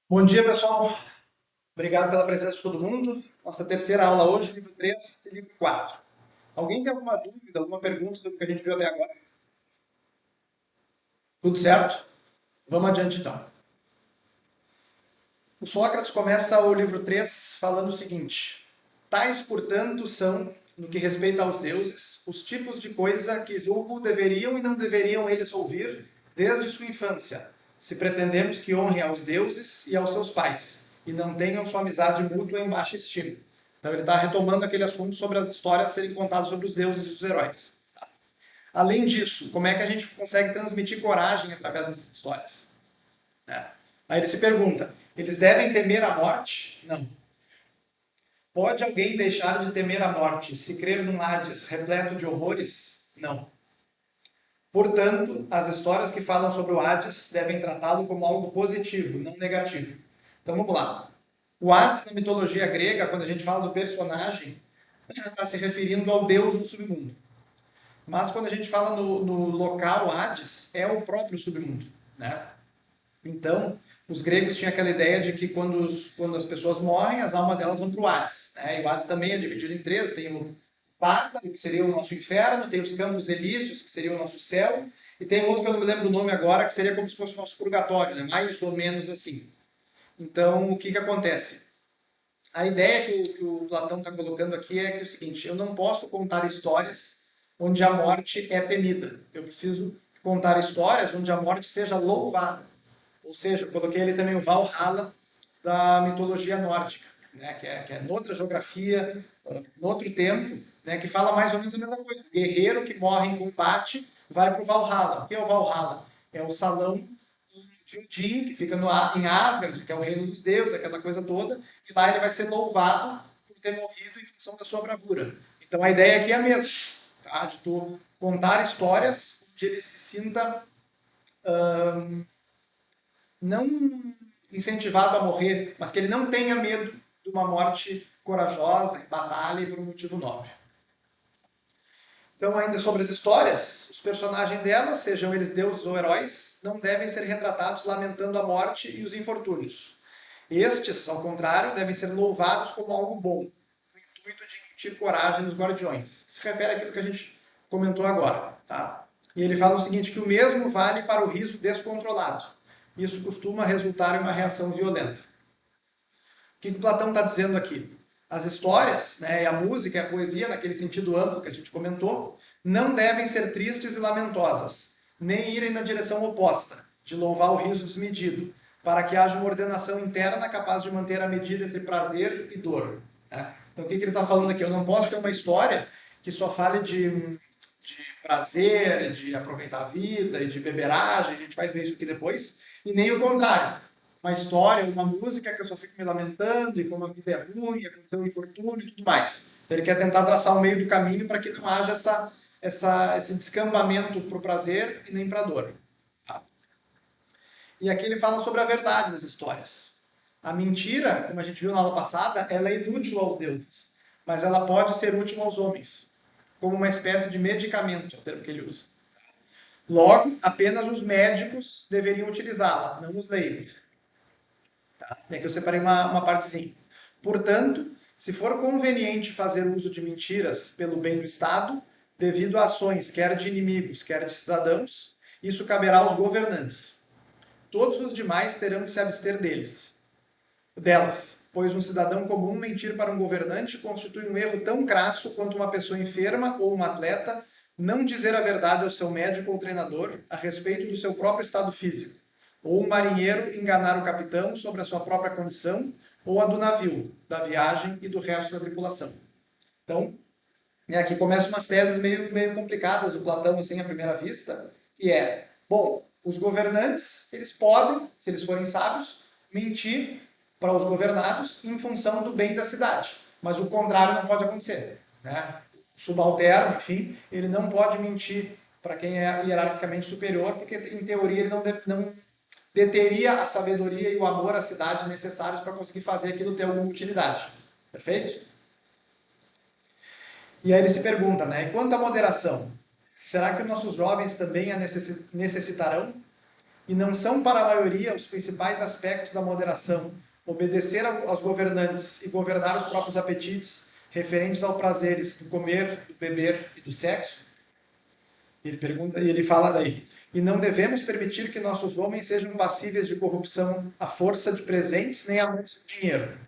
Bom dia, pessoal. Obrigado pela presença de todo mundo. Nossa terceira aula hoje, livro 3 e livro 4. Alguém tem alguma dúvida, alguma pergunta do que a gente viu até agora? Tudo certo? Vamos adiante então. O Sócrates começa o livro 3 falando o seguinte: tais, portanto, são, no que respeita aos deuses, os tipos de coisa que julgo deveriam e não deveriam eles ouvir desde sua infância, se pretendemos que honrem aos deuses e aos seus pais, e não tenham sua amizade mútua em baixa estima. Então ele está retomando aquele assunto sobre as histórias serem contadas sobre os deuses e os heróis. Além disso, como é que a gente consegue transmitir coragem através dessas histórias? Né? Aí ele se pergunta: eles devem temer a morte? Não. Pode alguém deixar de temer a morte se crer num Hades repleto de horrores? Não. Portanto, as histórias que falam sobre o Hades devem tratá-lo como algo positivo, não negativo. Então vamos lá. O Hades, na mitologia grega, quando a gente fala do personagem, está se referindo ao deus do submundo. Mas quando a gente fala no local Hades, é o próprio submundo. Né? Então, os gregos tinham aquela ideia de que quando as pessoas morrem, as almas delas vão para o Hades. Né? E o Hades também é dividido em três: tem o Pártano, que seria o nosso inferno, tem os Campos Elíseos, que seria o nosso céu, e tem outro que eu não me lembro o nome agora, que seria como se fosse o nosso purgatório, né? Mais ou menos assim. Então, o que, que acontece? A ideia que o Platão está colocando aqui é que é o seguinte: eu não posso contar histórias onde a morte é temida. Eu preciso contar histórias onde a morte seja louvada. Ou seja, eu coloquei ali também o Valhalla da mitologia nórdica, né, que é noutra geografia, noutro tempo, né, que fala mais ou menos a mesma coisa. O guerreiro que morre em combate vai para o Valhalla. O que é o Valhalla? É o salão de Odin, que fica em Asgard, que é o reino dos deuses, aquela coisa toda, e lá ele vai ser louvado por ter morrido em função da sua bravura. Então a ideia aqui é a mesma, tá? De tu contar histórias onde ele se sinta não incentivado a morrer, mas que ele não tenha medo de uma morte corajosa, em batalha e por um motivo nobre. Então, ainda sobre as histórias, os personagens delas, sejam eles deuses ou heróis, não devem ser retratados lamentando a morte e os infortúnios. Estes, ao contrário, devem ser louvados como algo bom, no intuito de incutir coragem nos guardiões. Se refere àquilo que a gente comentou agora. Tá? E ele fala o seguinte, que o mesmo vale para o riso descontrolado. Isso costuma resultar em uma reação violenta. O que o Platão está dizendo aqui? As histórias, né, e a música e a poesia, naquele sentido amplo que a gente comentou, não devem ser tristes e lamentosas, nem irem na direção oposta, de louvar o riso desmedido, para que haja uma ordenação interna capaz de manter a medida entre prazer e dor. Né? Então, o que ele está falando aqui? Eu não posso ter uma história que só fale de prazer, de aproveitar a vida e de beberagem, a gente vai ver isso aqui depois, e nem o contrário, uma história, uma música que eu só fico me lamentando e como a vida é ruim, aconteceu um infortúnio e tudo mais. Então ele quer tentar traçar o meio do caminho para que não haja esse descambamento para o prazer e nem para a dor. Tá? E aqui ele fala sobre a verdade das histórias. A mentira, como a gente viu na aula passada, ela é inútil aos deuses, mas ela pode ser útil aos homens, como uma espécie de medicamento, é o termo que ele usa. Logo, apenas os médicos deveriam utilizá-la, não os leigos. E aqui eu separei uma partezinha. Portanto, se for conveniente fazer uso de mentiras pelo bem do Estado, devido a ações quer de inimigos, quer de cidadãos, isso caberá aos governantes. Todos os demais terão de se abster delas, pois um cidadão comum mentir para um governante constitui um erro tão crasso quanto uma pessoa enferma ou um atleta não dizer a verdade ao seu médico ou treinador a respeito do seu próprio estado físico, ou um marinheiro enganar o capitão sobre a sua própria condição ou a do navio, da viagem e do resto da tripulação. Então, aqui começam umas teses meio complicadas do Platão, assim, à primeira vista, que é, bom, os governantes, eles podem, se eles forem sábios, mentir para os governados em função do bem da cidade. Mas o contrário não pode acontecer. Né? O subalterno, enfim, ele não pode mentir para quem é hierarquicamente superior, porque, em teoria, ele não deteria a sabedoria e o amor à cidade necessários para conseguir fazer aquilo ter alguma utilidade. Perfeito? E aí ele se pergunta, né? E quanto à moderação? Será que os nossos jovens também a necessitarão? e não são para a maioria os principais aspectos da moderação, obedecer aos governantes e governar os próprios apetites referentes aos prazeres do comer, do beber e do sexo? Ele pergunta, e ele fala daí, e não devemos permitir que nossos homens sejam passíveis de corrupção à força de presentes nem amantes do dinheiro.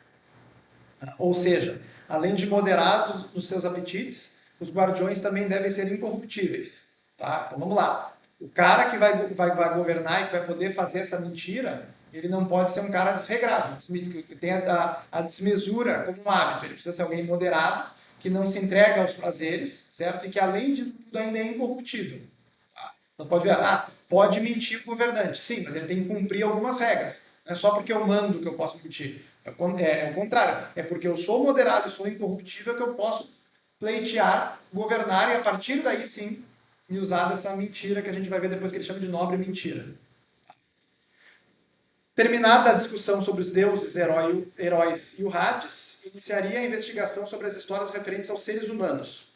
Ou seja, além de moderados nos seus apetites, os guardiões também devem ser incorruptíveis. Tá? Então vamos lá. O cara que vai governar e que vai poder fazer essa mentira, ele não pode ser um cara desregrado, que tem a desmesura como um hábito. Ele precisa ser alguém moderado, que não se entrega aos prazeres, certo? E que além de tudo ainda é incorruptível. Tá? Não pode ver, pode mentir o governante. Sim, mas ele tem que cumprir algumas regras. Não é só porque eu mando que eu posso mentir. É o contrário. É porque eu sou moderado e sou incorruptível que eu posso pleitear, governar e a partir daí sim me usar dessa mentira que a gente vai ver depois que ele chama de nobre mentira. Terminada a discussão sobre os deuses, heróis e o Hades, iniciaria a investigação sobre as histórias referentes aos seres humanos.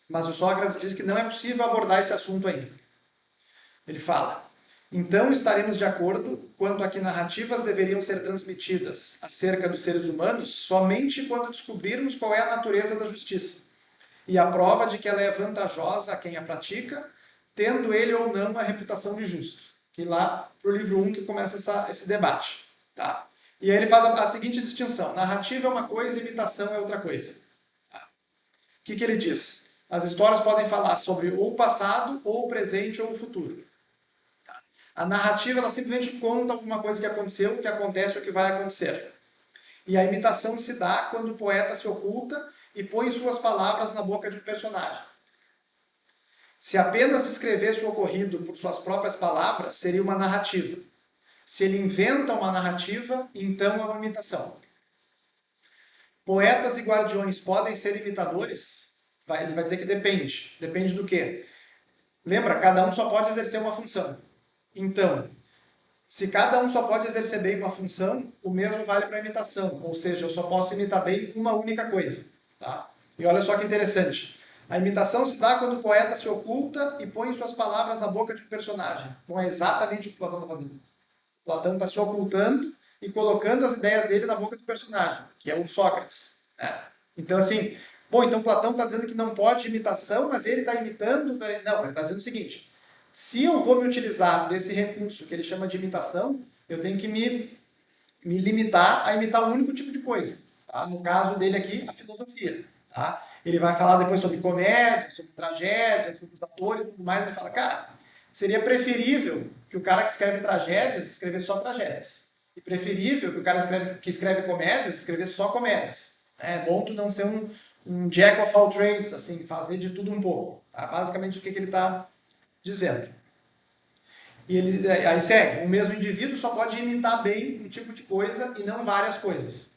Mas o Sócrates diz que não é possível abordar esse assunto ainda. Ele fala: então estaremos de acordo quanto a que narrativas deveriam ser transmitidas acerca dos seres humanos somente quando descobrirmos qual é a natureza da justiça e a prova de que ela é vantajosa a quem a pratica, tendo ele ou não a reputação de justo. Que lá para o livro 1 que começa esse debate. Tá? E aí ele faz a seguinte distinção: narrativa é uma coisa, imitação é outra coisa. Tá? O que ele diz? As histórias podem falar sobre ou o passado, ou o presente, ou o futuro. A narrativa, ela simplesmente conta alguma coisa que aconteceu, que acontece ou que vai acontecer. E a imitação se dá quando o poeta se oculta e põe suas palavras na boca de um personagem. Se apenas descrevesse o ocorrido por suas próprias palavras, seria uma narrativa. Se ele inventa uma narrativa, então é uma imitação. Poetas e guardiões podem ser imitadores? Ele vai dizer que depende. Depende do quê? Lembra, cada um só pode exercer uma função. Então, se cada um só pode exercer bem uma função, o mesmo vale para a imitação. Ou seja, eu só posso imitar bem uma única coisa. Tá? E olha só que interessante. A imitação se dá quando o poeta se oculta e põe suas palavras na boca de um personagem. Não é exatamente o que Platão está fazendo. Platão está se ocultando e colocando as ideias dele na boca do personagem, que é o Sócrates. Né? Então, assim, então Platão está dizendo que não pode imitação, mas ele está imitando. Não, ele está dizendo o seguinte: se eu vou me utilizar desse recurso que ele chama de imitação, eu tenho que me limitar a imitar um único tipo de coisa. Tá? No caso dele aqui, a filosofia. Tá? Ele vai falar depois sobre comédia, sobre tragédia, sobre os atores e tudo mais. Ele fala, cara, seria preferível que o cara que escreve tragédias escrevesse só tragédias. E preferível que o cara que escreve comédias escrevesse só comédias. É bom tu não ser um jack of all trades, assim, fazer de tudo um pouco. Tá? Basicamente o que ele está dizendo. E ele aí segue, o mesmo indivíduo só pode imitar bem um tipo de coisa e não várias coisas.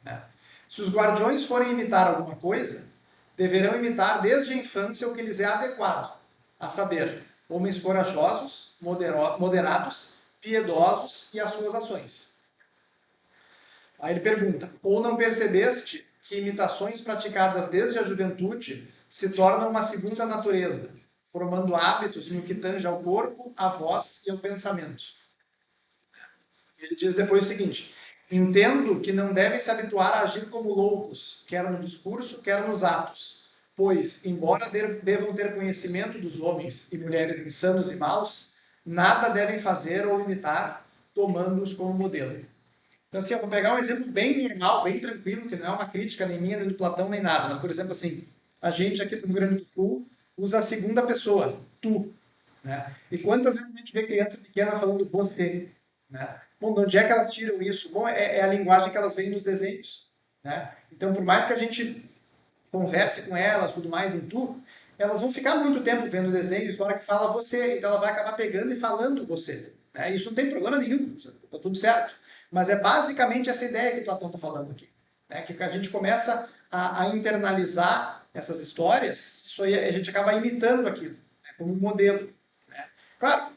Né? Se os guardiões forem imitar alguma coisa, deverão imitar desde a infância o que lhes é adequado, a saber, homens corajosos, moderados, piedosos e as suas ações. Aí ele pergunta, ou não percebeste que imitações praticadas desde a juventude se tornam uma segunda natureza, formando hábitos no que tange ao corpo, à voz e ao pensamento? Ele diz depois o seguinte, entendo que não devem se habituar a agir como loucos, quer no discurso, quer nos atos, pois, embora devam ter conhecimento dos homens e mulheres insanos e maus, nada devem fazer ou imitar, tomando-os como modelo. Então, assim, eu vou pegar um exemplo bem normal, bem tranquilo, que não é uma crítica nem minha, nem do Platão, nem nada. Mas, por exemplo, assim, a gente aqui no Rio Grande do Sul usa a segunda pessoa, tu. Né? E quantas vezes a gente vê criança pequena falando você? Né? Bom, de onde é que elas tiram isso? Bom, é a linguagem que elas veem nos desenhos. Né? Então, por mais que a gente converse com elas, tudo mais em tu, elas vão ficar muito tempo vendo desenhos, na hora que fala você, então ela vai acabar pegando e falando você. Né? Isso não tem problema nenhum, está tudo certo. Mas é basicamente essa ideia que o Platão está falando aqui. Né? Que a gente começa a internalizar essas histórias, isso aí a gente acaba imitando aquilo, né? Como um modelo. Né? Claro,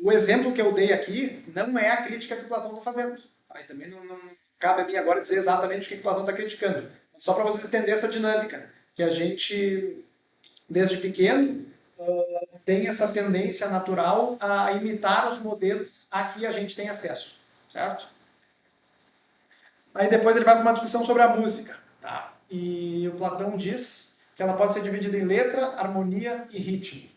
o exemplo que eu dei aqui não é a crítica que o Platão está fazendo. Aí também não cabe a mim agora dizer exatamente o que o Platão está criticando. Só para vocês entenderem essa dinâmica, que a gente, desde pequeno, tem essa tendência natural a imitar os modelos a que a gente tem acesso, certo? Aí depois ele vai para uma discussão sobre a música, tá? E o Platão diz que ela pode ser dividida em letra, harmonia e ritmo.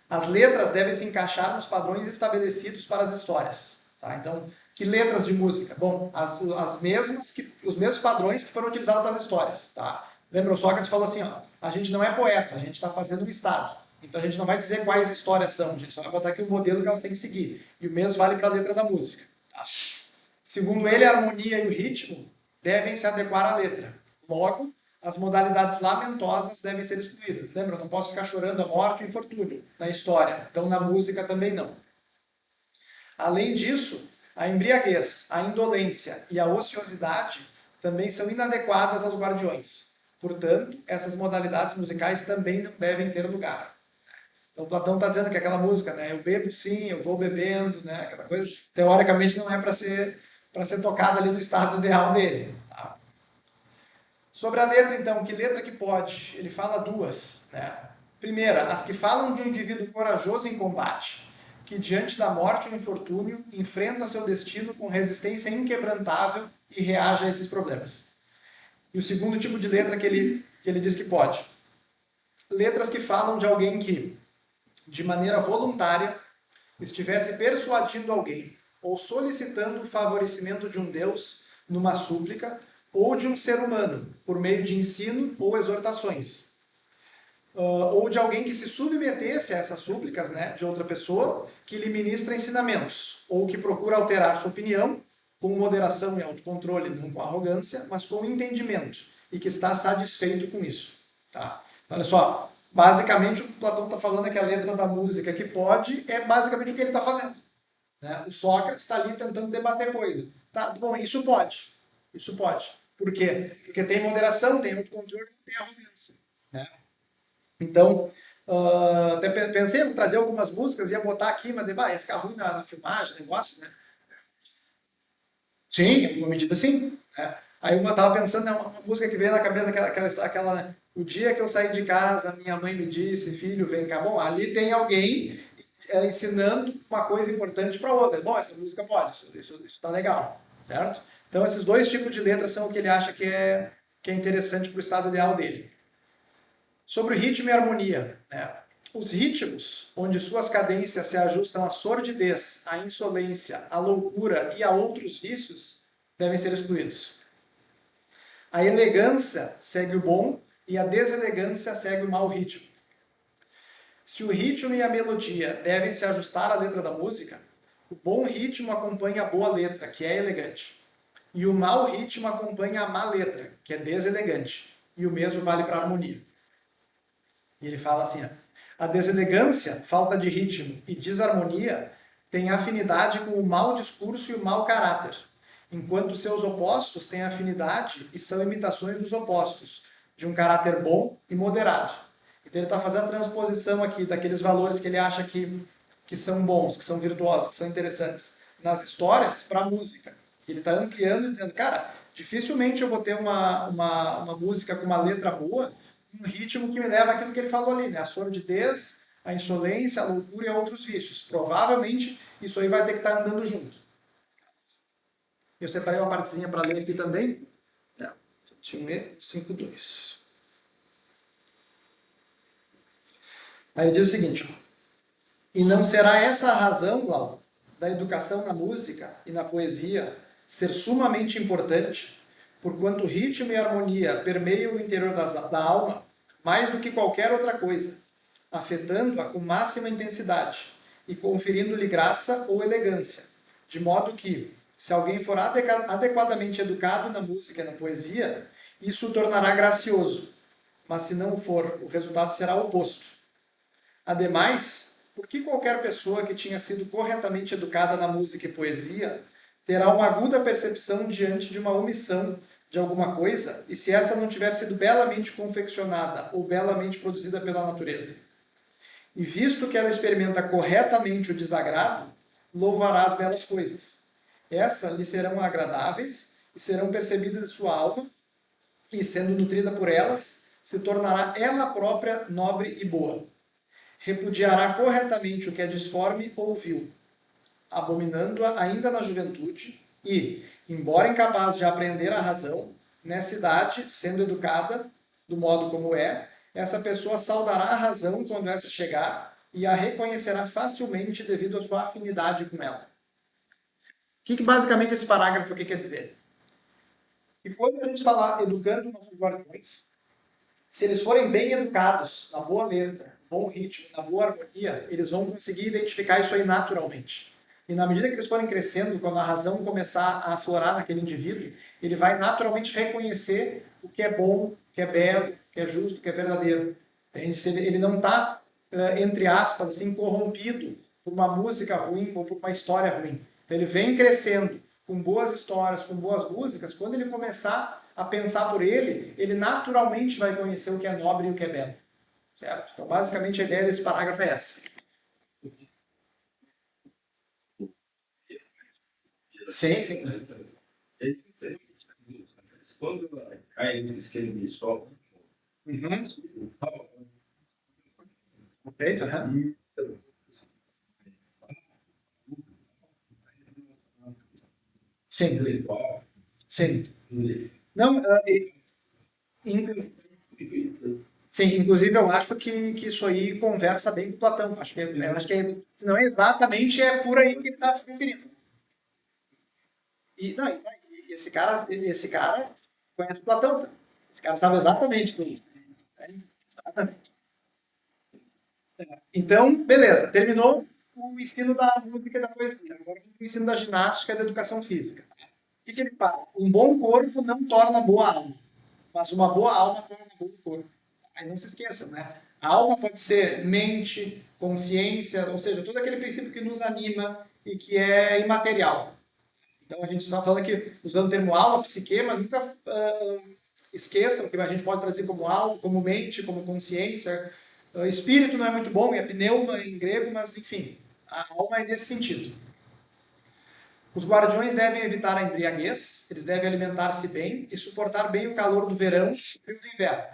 As letras devem se encaixar nos padrões estabelecidos para as histórias, tá? Então, que letras de música? Bom, as mesmas os mesmos padrões que foram utilizados para as histórias, tá? Lembra, o Sócrates falou assim, ó, a gente não é poeta, a gente está fazendo um estado. Então a gente não vai dizer quais histórias são, a gente só vai botar aqui o modelo que elas têm que seguir. E o mesmo vale para a letra da música. Tá? Segundo ele, a harmonia e o ritmo devem se adequar à letra. Logo, as modalidades lamentosas devem ser excluídas. Lembra, eu não posso ficar chorando a morte e o infortúnio na história. Então na música também não. Além disso, a embriaguez, a indolência e a ociosidade também são inadequadas aos guardiões. Portanto, essas modalidades musicais também não devem ter lugar. Então Platão está dizendo que aquela música, né, eu bebo sim, eu vou bebendo, né, aquela coisa, teoricamente não é para ser tocada ali no estado ideal dele. Tá? Sobre a letra, então, que letra que pode? Ele fala duas. Né? Primeira, as que falam de um indivíduo corajoso em combate, que diante da morte ou infortúnio enfrenta seu destino com resistência inquebrantável e reage a esses problemas. E o segundo tipo de letra que ele diz que pode. Letras que falam de alguém que, de maneira voluntária, estivesse persuadindo alguém ou solicitando o favorecimento de um Deus numa súplica ou de um ser humano, por meio de ensino ou exortações. Ou de alguém que se submetesse a essas súplicas, né, de outra pessoa, que lhe ministra ensinamentos, ou que procura alterar sua opinião com moderação e autocontrole, não com arrogância, mas com entendimento, e que está satisfeito com isso. Tá? Então, olha só, basicamente o que o Platão está falando é que a letra da música que pode é basicamente o que ele está fazendo. Né? O Sócrates está ali tentando debater coisa. Tá, bom, isso pode. Isso pode. Por quê? Porque tem moderação, tem autocontrole, tem arrogância. Né? Então, até pensei em trazer algumas músicas, ia botar aqui, mas ia ficar ruim na filmagem, negócio, né? Sim, em alguma medida sim. Né? Aí eu estava pensando, né, uma música que veio na cabeça, aquela, né? O dia que eu saí de casa, minha mãe me disse, filho, vem cá. Bom, ali tem alguém ensinando uma coisa importante para outra. Bom, essa música pode, isso tá legal, certo? Então, esses dois tipos de letras são o que ele acha que é interessante para o estado ideal dele. Sobre o ritmo e harmonia. Né? Os ritmos, onde suas cadências se ajustam à sordidez, à insolência, à loucura e a outros vícios, devem ser excluídos. A elegância segue o bom e a deselegância segue o mau ritmo. Se o ritmo e a melodia devem se ajustar à letra da música, o bom ritmo acompanha a boa letra, que é elegante. E o mau ritmo acompanha a má letra, que é deselegante. E o mesmo vale para a harmonia. E ele fala assim, ó, a deselegância, falta de ritmo e desarmonia têm afinidade com o mau discurso e o mau caráter, enquanto seus opostos têm afinidade e são imitações dos opostos, de um caráter bom e moderado. Então ele está fazendo a transposição aqui daqueles valores que ele acha que são bons, que são virtuosos, que são interessantes nas histórias para a música. Ele está ampliando e dizendo, cara, dificilmente eu vou ter uma música com uma letra boa, um ritmo que me leva àquilo que ele falou ali, né? A sordidez, a insolência, a loucura e outros vícios. Provavelmente isso aí vai ter que estar andando junto. Eu separei uma partezinha para ler aqui também. 5.2. Aí ele diz o seguinte, e não será essa a razão, Glauco, da educação na música e na poesia ser sumamente importante, porquanto ritmo e harmonia permeiam o interior da alma mais do que qualquer outra coisa, afetando-a com máxima intensidade e conferindo-lhe graça ou elegância, de modo que, se alguém for adequadamente educado na música e na poesia, isso o tornará gracioso, mas se não for, o resultado será o oposto. Ademais, por que qualquer pessoa que tinha sido corretamente educada na música e poesia terá uma aguda percepção diante de uma omissão de alguma coisa, e se essa não tiver sido belamente confeccionada ou belamente produzida pela natureza? E visto que ela experimenta corretamente o desagrado, louvará as belas coisas. Essas lhe serão agradáveis e serão percebidas em sua alma, e sendo nutrida por elas, se tornará ela própria nobre e boa. Repudiará corretamente o que é disforme ou vil, abominando-a ainda na juventude e, embora incapaz de aprender a razão, nessa idade, sendo educada do modo como é, essa pessoa saudará a razão quando essa chegar e a reconhecerá facilmente devido à sua afinidade com ela. O que basicamente esse parágrafo aqui quer dizer? Que quando a gente está lá educando nossos guardiões, se eles forem bem educados, na boa letra, bom ritmo, na boa harmonia, eles vão conseguir identificar isso aí naturalmente. E na medida que eles forem crescendo, quando a razão começar a aflorar naquele indivíduo, ele vai naturalmente reconhecer o que é bom, o que é belo, o que é justo, o que é verdadeiro. Entende? Se ele não está, entre aspas, assim, corrompido por uma música ruim ou por uma história ruim. Então ele vem crescendo com boas histórias, com boas músicas. Quando ele começar a pensar por ele, ele naturalmente vai conhecer o que é nobre e o que é belo. Certo? Então, basicamente, a ideia desse parágrafo é essa. Sim, sim. Quando cai esse esquema de escola, Perfeito, né? Sim. Sim. Não, sim, inclusive eu acho que isso aí conversa bem com Platão. Não é exatamente por aí que ele está se referindo. E, não, e esse cara conhece Platão. Tá? Esse cara sabe exatamente tudo. Exatamente. Então, beleza, terminou o ensino da música e da poesia. Agora o ensino da ginástica e da educação física. O que ele fala? Um bom corpo não torna boa alma, mas uma boa alma torna bom corpo. Aí não se esqueçam, né? A alma pode ser mente, consciência, ou seja, todo aquele princípio que nos anima e que é imaterial. Então a gente está falando aqui, usando o termo alma, psique, mas nunca esqueçam que a gente pode trazer como alma, como mente, como consciência. Espírito não é muito bom, é pneuma em grego, mas enfim, a alma é nesse sentido. Os guardiões devem evitar a embriaguez, eles devem alimentar-se bem e suportar bem o calor do verão e o frio do inverno.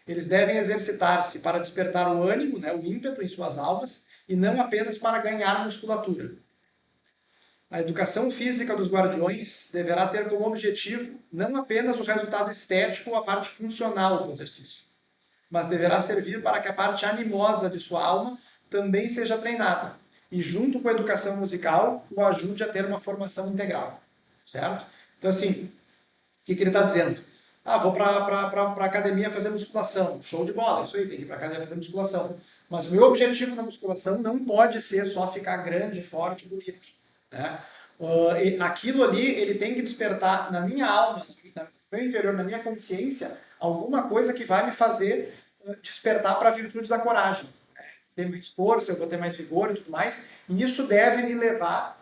Eles devem exercitar-se para despertar o ânimo, né, o ímpeto em suas almas, e não apenas para ganhar musculatura. A educação física dos guardiões deverá ter como objetivo não apenas o resultado estético ou a parte funcional do exercício, mas deverá servir para que a parte animosa de sua alma também seja treinada e, junto com a educação musical, o ajude a ter uma formação integral. Certo? Então, assim, o que ele está dizendo? Ah, vou para a academia fazer musculação. Show de bola, isso aí, tem que ir para a academia fazer musculação. Mas o meu objetivo na musculação não pode ser só ficar grande, forte, bonito. Né? Aquilo ali, ele tem que despertar na minha alma, no meu interior, na minha consciência, alguma coisa que vai me fazer despertar para a virtude da coragem. Ter mais força, eu vou ter mais vigor e tudo mais. E isso deve me levar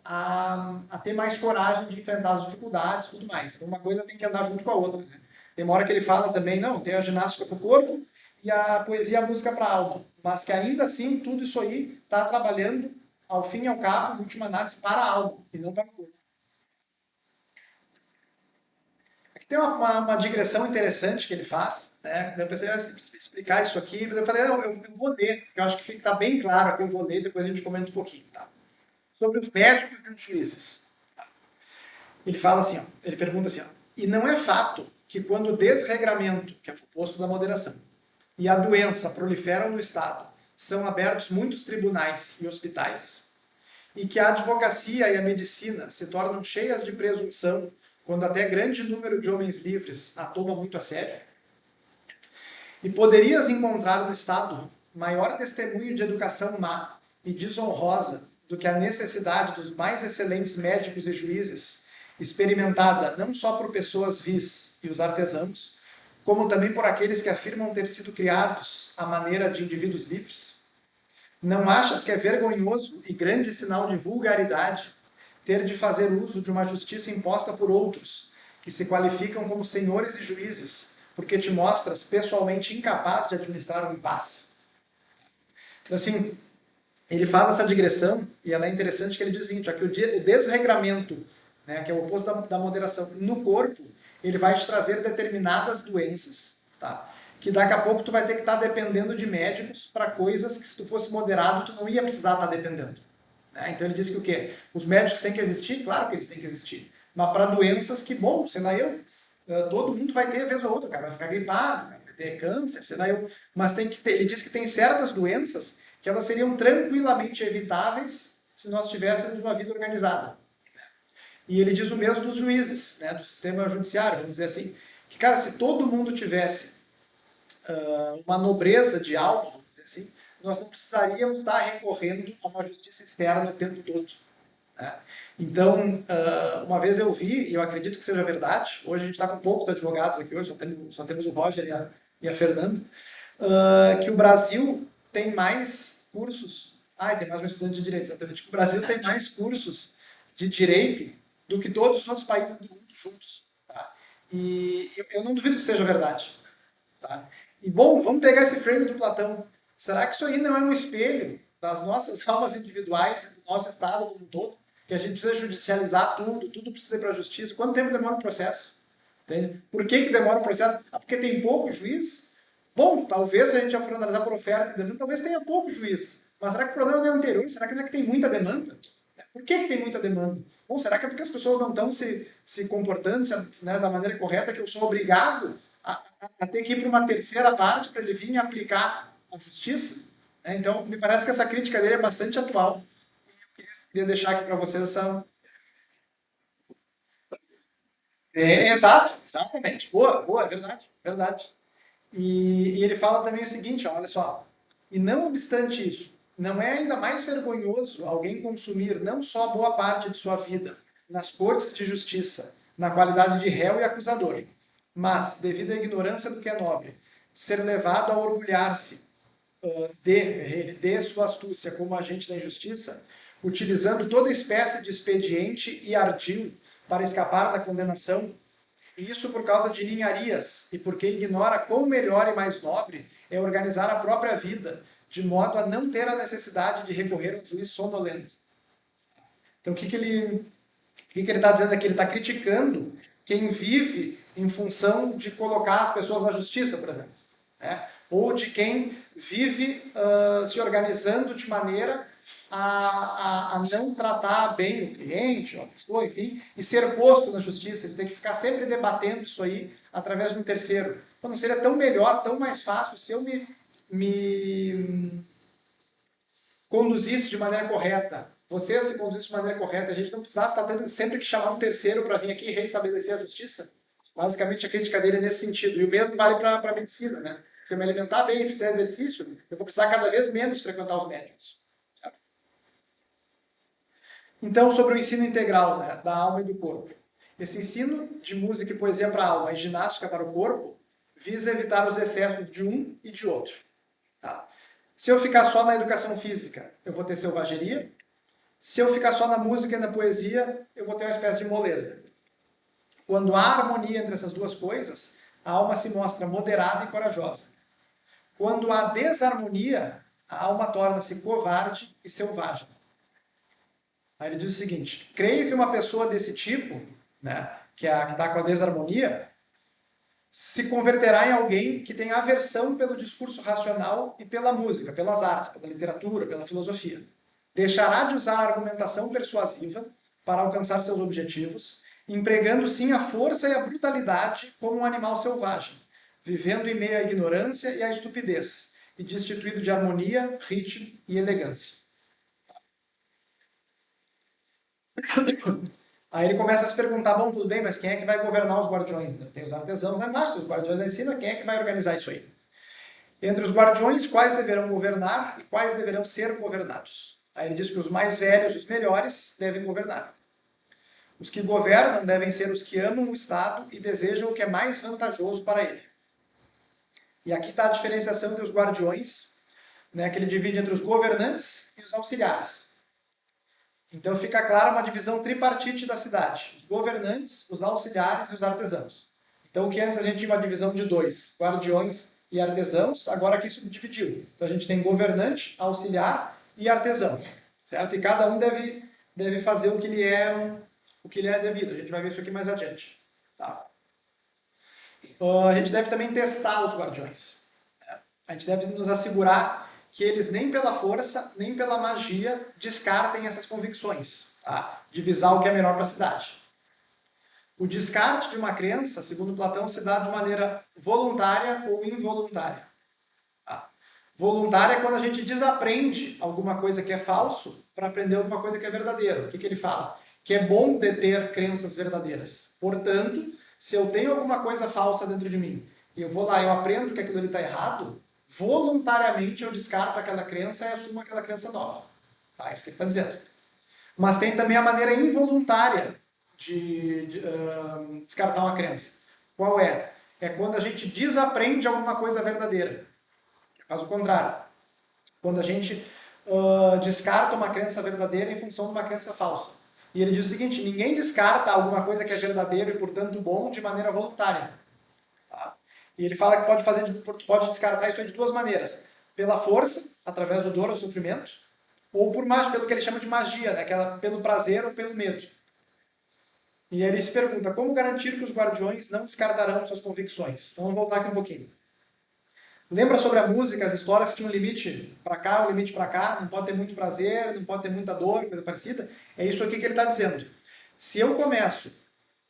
a ter mais coragem de enfrentar as dificuldades e tudo mais. Então, uma coisa tem que andar junto com a outra. Né? Tem uma hora que ele fala também, não, tem a ginástica para o corpo e a poesia e a música para a alma. Mas que ainda assim, tudo isso aí está trabalhando, ao fim e ao cabo, em última análise, para a alma e não para o corpo. Aqui tem uma digressão interessante que ele faz. Né? Eu pensei explicar isso aqui, mas eu falei, eu vou ler, porque eu acho que está bem claro aqui, eu vou ler, depois a gente comenta um pouquinho. Tá? Sobre os médicos e os juízes. Ele fala assim, ó, ele pergunta assim, ó, e não é fato que quando o desregramento, que é o oposto da moderação, e a doença proliferam no Estado, são abertos muitos tribunais e hospitais, e que a advocacia e a medicina se tornam cheias de presunção quando até grande número de homens livres a toma muito a sério? E poderias encontrar no Estado maior testemunho de educação má e desonrosa do que a necessidade dos mais excelentes médicos e juízes, experimentada não só por pessoas vis e os artesãos, como também por aqueles que afirmam ter sido criados à maneira de indivíduos livres? Não achas que é vergonhoso e grande sinal de vulgaridade ter de fazer uso de uma justiça imposta por outros, que se qualificam como senhores e juízes, porque te mostras pessoalmente incapaz de administrar um impasse? Então, assim, ele fala essa digressão, e ela é interessante que ele diz o seguinte, que o desregramento, né, que é o oposto da moderação, no corpo, ele vai te trazer determinadas doenças, tá? Que daqui a pouco tu vai ter que estar dependendo de médicos para coisas que se tu fosse moderado tu não ia precisar estar dependendo. Né? Então ele diz que o quê? Os médicos têm que existir? Claro que eles têm que existir. Mas para doenças que, bom, sei lá eu, todo mundo vai ter vez ou outra, cara, vai ficar gripado, cara, vai ter câncer, sei lá eu. Mas tem que ter, ele diz que tem certas doenças que elas seriam tranquilamente evitáveis se nós tivéssemos uma vida organizada. E ele diz o mesmo dos juízes, né, do sistema judiciário, vamos dizer assim, que, cara, se todo mundo tivesse uma nobreza de alma, vamos dizer assim, nós não precisaríamos estar recorrendo a uma justiça externa o tempo todo. Né? Então, uma vez eu vi, e eu acredito que seja verdade, hoje a gente está com poucos advogados aqui hoje, só temos o Roger e a Fernanda, que o Brasil tem mais cursos, tem mais um estudante de direito, exatamente, que o Brasil tem mais cursos de direito do que todos os outros países do mundo juntos. Tá? E eu não duvido que seja verdade. Tá? E bom, vamos pegar esse frame do Platão. Será que isso aí não é um espelho das nossas almas individuais, do nosso estado como um todo? Que a gente precisa judicializar tudo, tudo precisa ir para a justiça. Quanto tempo demora o processo? Entende? Por que demora o processo? Porque tem pouco juiz? Bom, talvez se a gente for analisar por oferta e demanda, talvez tenha pouco juiz. Mas será que o problema não é o interior? Será que não é que tem muita demanda? Por que tem muita demanda? Bom, será que é porque as pessoas não estão se comportando né, da maneira correta que eu sou obrigado a ter que ir para uma terceira parte para ele vir e aplicar a justiça? Então, me parece que essa crítica dele é bastante atual. Eu queria deixar aqui para vocês essa... Exatamente. Boa, é verdade, verdade. E ele fala também o seguinte, ó, olha só. E não obstante isso, não é ainda mais vergonhoso alguém consumir não só boa parte de sua vida nas cortes de justiça, na qualidade de réu e acusador, mas, devido à ignorância do que é nobre, ser levado a orgulhar-se de sua astúcia como agente da injustiça, utilizando toda espécie de expediente e ardil para escapar da condenação, e isso por causa de ninharias e porque ignora quão melhor e mais nobre é organizar a própria vida, de modo a não ter a necessidade de recorrer a um juiz sonolento. Então, o que ele está dizendo aqui? Ele está criticando quem vive em função de colocar as pessoas na justiça, por exemplo. Né? Ou de quem vive se organizando de maneira a não tratar bem o cliente, ou a pessoa, enfim, e ser posto na justiça. Ele tem que ficar sempre debatendo isso aí através de um terceiro. Então, não seria tão melhor, tão mais fácil se eu me conduzisse de maneira correta, você se conduzisse de maneira correta, a gente não precisasse estar tendo sempre que chamar um terceiro para vir aqui e reestabelecer a justiça? Basicamente, a crítica dele é nesse sentido. E o mesmo vale para a medicina, né? Se eu me alimentar bem e fizer exercício, eu vou precisar cada vez menos frequentar os médicos. Então, sobre o ensino integral, né, da alma e do corpo. Esse ensino de música e poesia para a alma e ginástica para o corpo visa evitar os excessos de um e de outro. Tá? Se eu ficar só na educação física, eu vou ter selvageria. Se eu ficar só na música e na poesia, eu vou ter uma espécie de moleza. Quando há harmonia entre essas duas coisas, a alma se mostra moderada e corajosa. Quando há desarmonia, a alma torna-se covarde e selvagem. Aí ele diz o seguinte: creio que uma pessoa desse tipo, né, que está com a desarmonia, se converterá em alguém que tem aversão pelo discurso racional e pela música, pelas artes, pela literatura, pela filosofia. Deixará de usar a argumentação persuasiva para alcançar seus objetivos, empregando sim a força e a brutalidade como um animal selvagem, vivendo em meio à ignorância e à estupidez, e destituído de harmonia, ritmo e elegância. Aí ele começa a se perguntar, bom, tudo bem, mas quem é que vai governar os guardiões? Tem os artesãos lá embaixo, os guardiões lá em cima, quem é que vai organizar isso aí? Entre os guardiões, quais deverão governar e quais deverão ser governados? Aí ele diz que os mais velhos, os melhores, devem governar. Os que governam devem ser os que amam o Estado e desejam o que é mais vantajoso para ele. E aqui está a diferenciação entre os guardiões, né, que ele divide entre os governantes e os auxiliares. Então fica clara uma divisão tripartite da cidade. Os governantes, os auxiliares e os artesãos. Então o que antes a gente tinha uma divisão de dois, guardiões e artesãos, agora aqui subdividiu. Então a gente tem governante, auxiliar e artesão. Certo? E cada um deve fazer o que lhe é devido. A gente vai ver isso aqui mais adiante. Tá? A gente deve também testar os guardiões. A gente deve nos assegurar que eles nem pela força, nem pela magia descartem essas convicções, tá? De visar o que é melhor para a cidade. O descarte de uma crença, segundo Platão, se dá de maneira voluntária ou involuntária. Tá? Voluntária é quando a gente desaprende alguma coisa que é falso para aprender alguma coisa que é verdadeira. O que ele fala? Que é bom deter crenças verdadeiras. Portanto, se eu tenho alguma coisa falsa dentro de mim e eu vou lá e eu aprendo que aquilo ali está errado, voluntariamente eu descarto aquela crença e assumo aquela crença nova. Tá? Isso que ele está dizendo. Mas tem também a maneira involuntária de descartar uma crença. Qual é? É quando a gente desaprende alguma coisa verdadeira. Faz o contrário. Quando a gente descarta uma crença verdadeira em função de uma crença falsa. E ele diz o seguinte, ninguém descarta alguma coisa que é verdadeira e, portanto, bom de maneira voluntária. Tá? E ele fala que pode descartar isso de duas maneiras. Pela força, através do dor ou sofrimento, ou pelo que ele chama de magia, né? Pelo prazer ou pelo medo. E ele se pergunta, como garantir que os guardiões não descartarão suas convicções? Então vamos voltar aqui um pouquinho. Lembra sobre a música, as histórias que tinham um limite para cá, um limite para cá, não pode ter muito prazer, não pode ter muita dor, coisa parecida? É isso aqui que ele está dizendo. Se eu começo,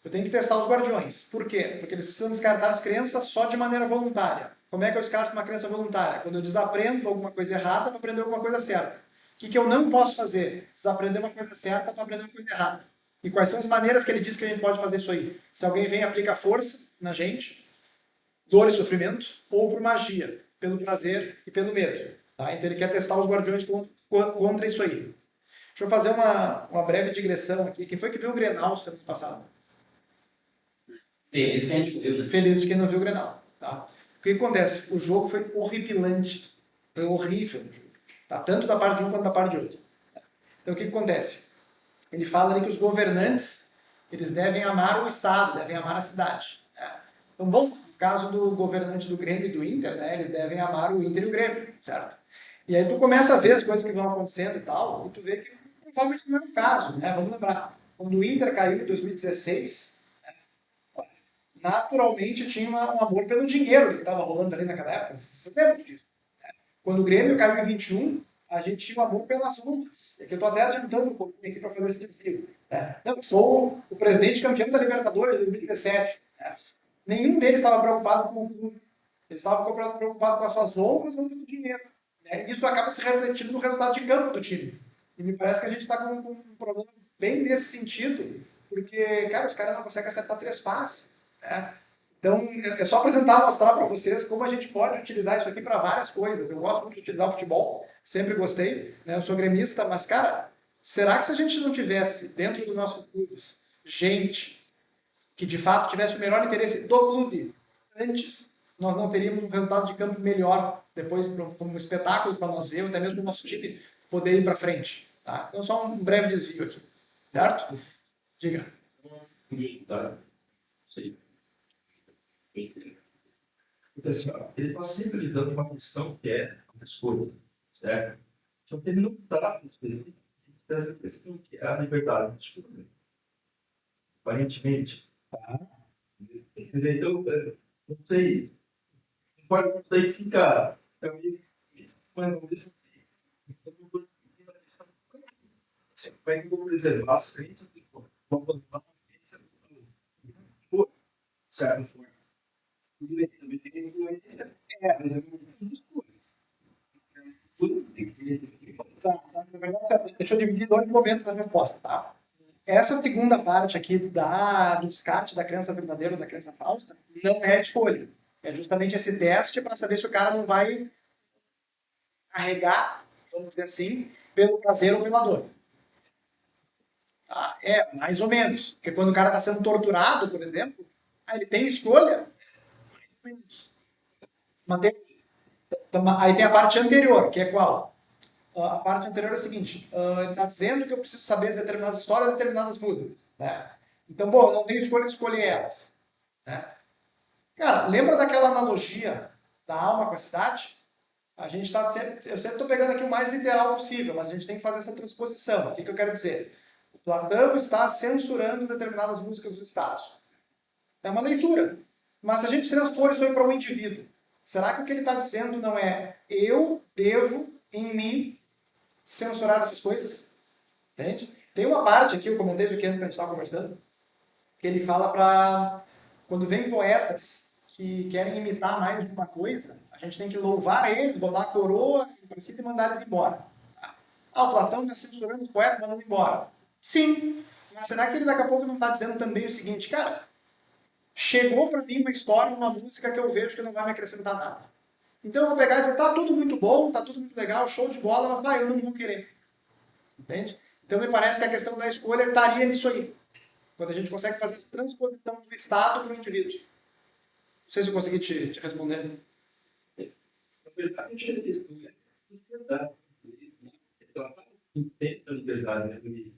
eu tenho que testar os guardiões. Por quê? Porque eles precisam descartar as crenças só de maneira voluntária. Como é que eu descarto uma crença voluntária? Quando eu desaprendo alguma coisa errada para aprender alguma coisa certa. O que eu não posso fazer? Desaprender uma coisa certa para aprender uma coisa errada. E quais são as maneiras que ele diz que a gente pode fazer isso aí? Se alguém vem e aplica força na gente, dor e sofrimento, ou por magia, pelo prazer e pelo medo. Tá? Então ele quer testar os guardiões contra isso aí. Deixa eu fazer uma breve digressão aqui. Quem foi que viu o Grenal semana passada? Feliz que a gente viu, né? Feliz de quem não viu o Grenal. Tá? O que acontece? O jogo foi horripilante. Foi horrível o jogo. Tá? Tanto da parte de um quanto da parte de outro. Então o que acontece? Ele fala ali que os governantes eles devem amar o Estado, devem amar a cidade. Né? Então, bom, no caso do governante do Grêmio e do Inter, né, eles devem amar o Inter e o Grêmio, certo? E aí tu começa a ver as coisas que vão acontecendo e tal, e tu vê que provavelmente não é o caso, né? Vamos lembrar, quando o Inter caiu em 2016, naturalmente tinha um amor pelo dinheiro que estava rolando ali naquela época. Você lembra disso? Quando o Grêmio caiu em 21, a gente tinha um amor pelas urnas. É que eu estou até adiantando um pouquinho aqui para fazer esse desafio. Eu sou o presidente campeão da Libertadores de 2017. Nenhum deles estava preocupado com o clube. Eles estavam preocupados com as suas honras ou com o dinheiro. Isso acaba se refletindo no resultado de campo do time. E me parece que a gente está com um problema bem nesse sentido, porque, cara, os caras não conseguem acertar 3 passes. Então, é só para tentar mostrar para vocês como a gente pode utilizar isso aqui para várias coisas. Eu gosto muito de utilizar o futebol, sempre gostei, né? Eu sou gremista, mas, cara, será que se a gente não tivesse dentro dos nossos clubes gente que de fato tivesse o melhor interesse do clube antes, nós não teríamos um resultado de campo melhor depois como um espetáculo para nós ver, ou até mesmo o nosso time poder ir para frente. Tá? Então, só um breve desvio aqui. Certo? Diga. Tá. Sei. Então, assim, ó, ele está sempre lidando com uma questão que é as coisas, certo? Só que ele não trata especificamente dessa questão que é a liberdade de escolha. Aparentemente. Então, não sei. Não pode identificar. Então, como é que eu vou preservar as crenças de certo? Deixa eu dividir 2 momentos da resposta. Tá? Essa segunda parte aqui do descarte da crença verdadeira ou da crença falsa não é escolha. É justamente esse teste para saber se o cara não vai carregar, vamos dizer assim, pelo prazer ou pela dor. Tá? Mais ou menos. Porque quando o cara está sendo torturado, por exemplo, ele tem escolha. Aí tem a parte anterior, que é qual? A parte anterior é a seguinte, ele está dizendo que eu preciso saber determinadas histórias, determinadas músicas. Né? Então, bom, eu não tenho escolha de escolher elas. Né? Cara, lembra daquela analogia da alma com a cidade? A gente está eu sempre estou pegando aqui o mais literal possível, mas a gente tem que fazer essa transposição. O que eu quero dizer? O Platão está censurando determinadas músicas do Estado. É uma leitura. Mas se a gente transpor isso aí para o indivíduo, será que o que ele está dizendo não é eu devo, em mim, censurar essas coisas? Entende? Tem uma parte aqui, eu comentei aqui antes que a gente estava conversando, que ele fala para quando vem poetas que querem imitar mais de uma coisa, a gente tem que louvar eles, botar a coroa no princípio e mandar eles embora. Ah, o Platão está censurando o poeta, mandando embora. Sim, mas será que ele daqui a pouco não está dizendo também o seguinte, cara, chegou para mim uma história, uma música que eu vejo que não vai me acrescentar nada. Então eu vou pegar e dizer, tá tudo muito bom, tá tudo muito legal, show de bola, mas vai, eu não vou querer. Entende? Então me parece que a questão da escolha estaria nisso aí. Quando a gente consegue fazer essa transposição do Estado para o indivíduo. Não sei se eu consegui te responder. Na verdade, a gente é isso, né? Liberdade. Ela está entende a liberdade, né? E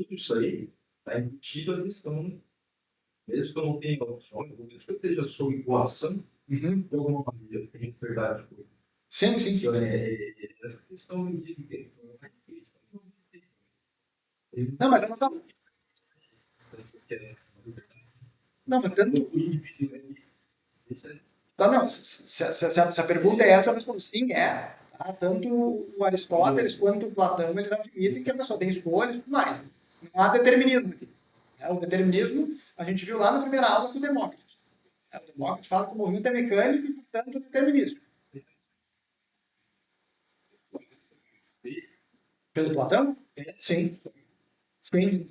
tudo isso aí está embutido a questão, mesmo que eu não tenha opções, mesmo que eu esteja sob coação, de alguma maneira, eu tenho liberdade de escolha. Sim, sim. Então, essa questão do indivíduo, Não, mas eu não estava. Não, mas tanto. o indivíduo, Não, não, se a pergunta é essa, eu respondo sim, é. Tá? Tanto o Aristóteles quanto o Platão, eles admitem que a pessoa tem escolhas e tudo mais. Não há determinismo aqui. O determinismo, a gente viu lá na primeira aula com o Demócrito. O Demócrito fala que o movimento é mecânico e, portanto, determinístico. Pelo Platão? Sim. Sim.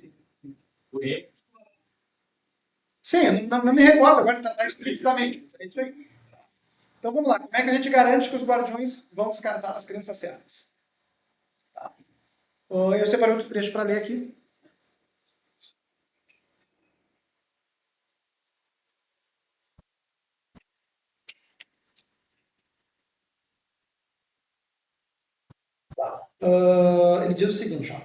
Sim, eu não me recordo agora, está explicitamente. É isso aí. Então vamos lá. Como é que a gente garante que os guardiões vão descartar as crenças certas? Tá. Eu separei outro trecho para ler aqui. Ele diz o seguinte, ó.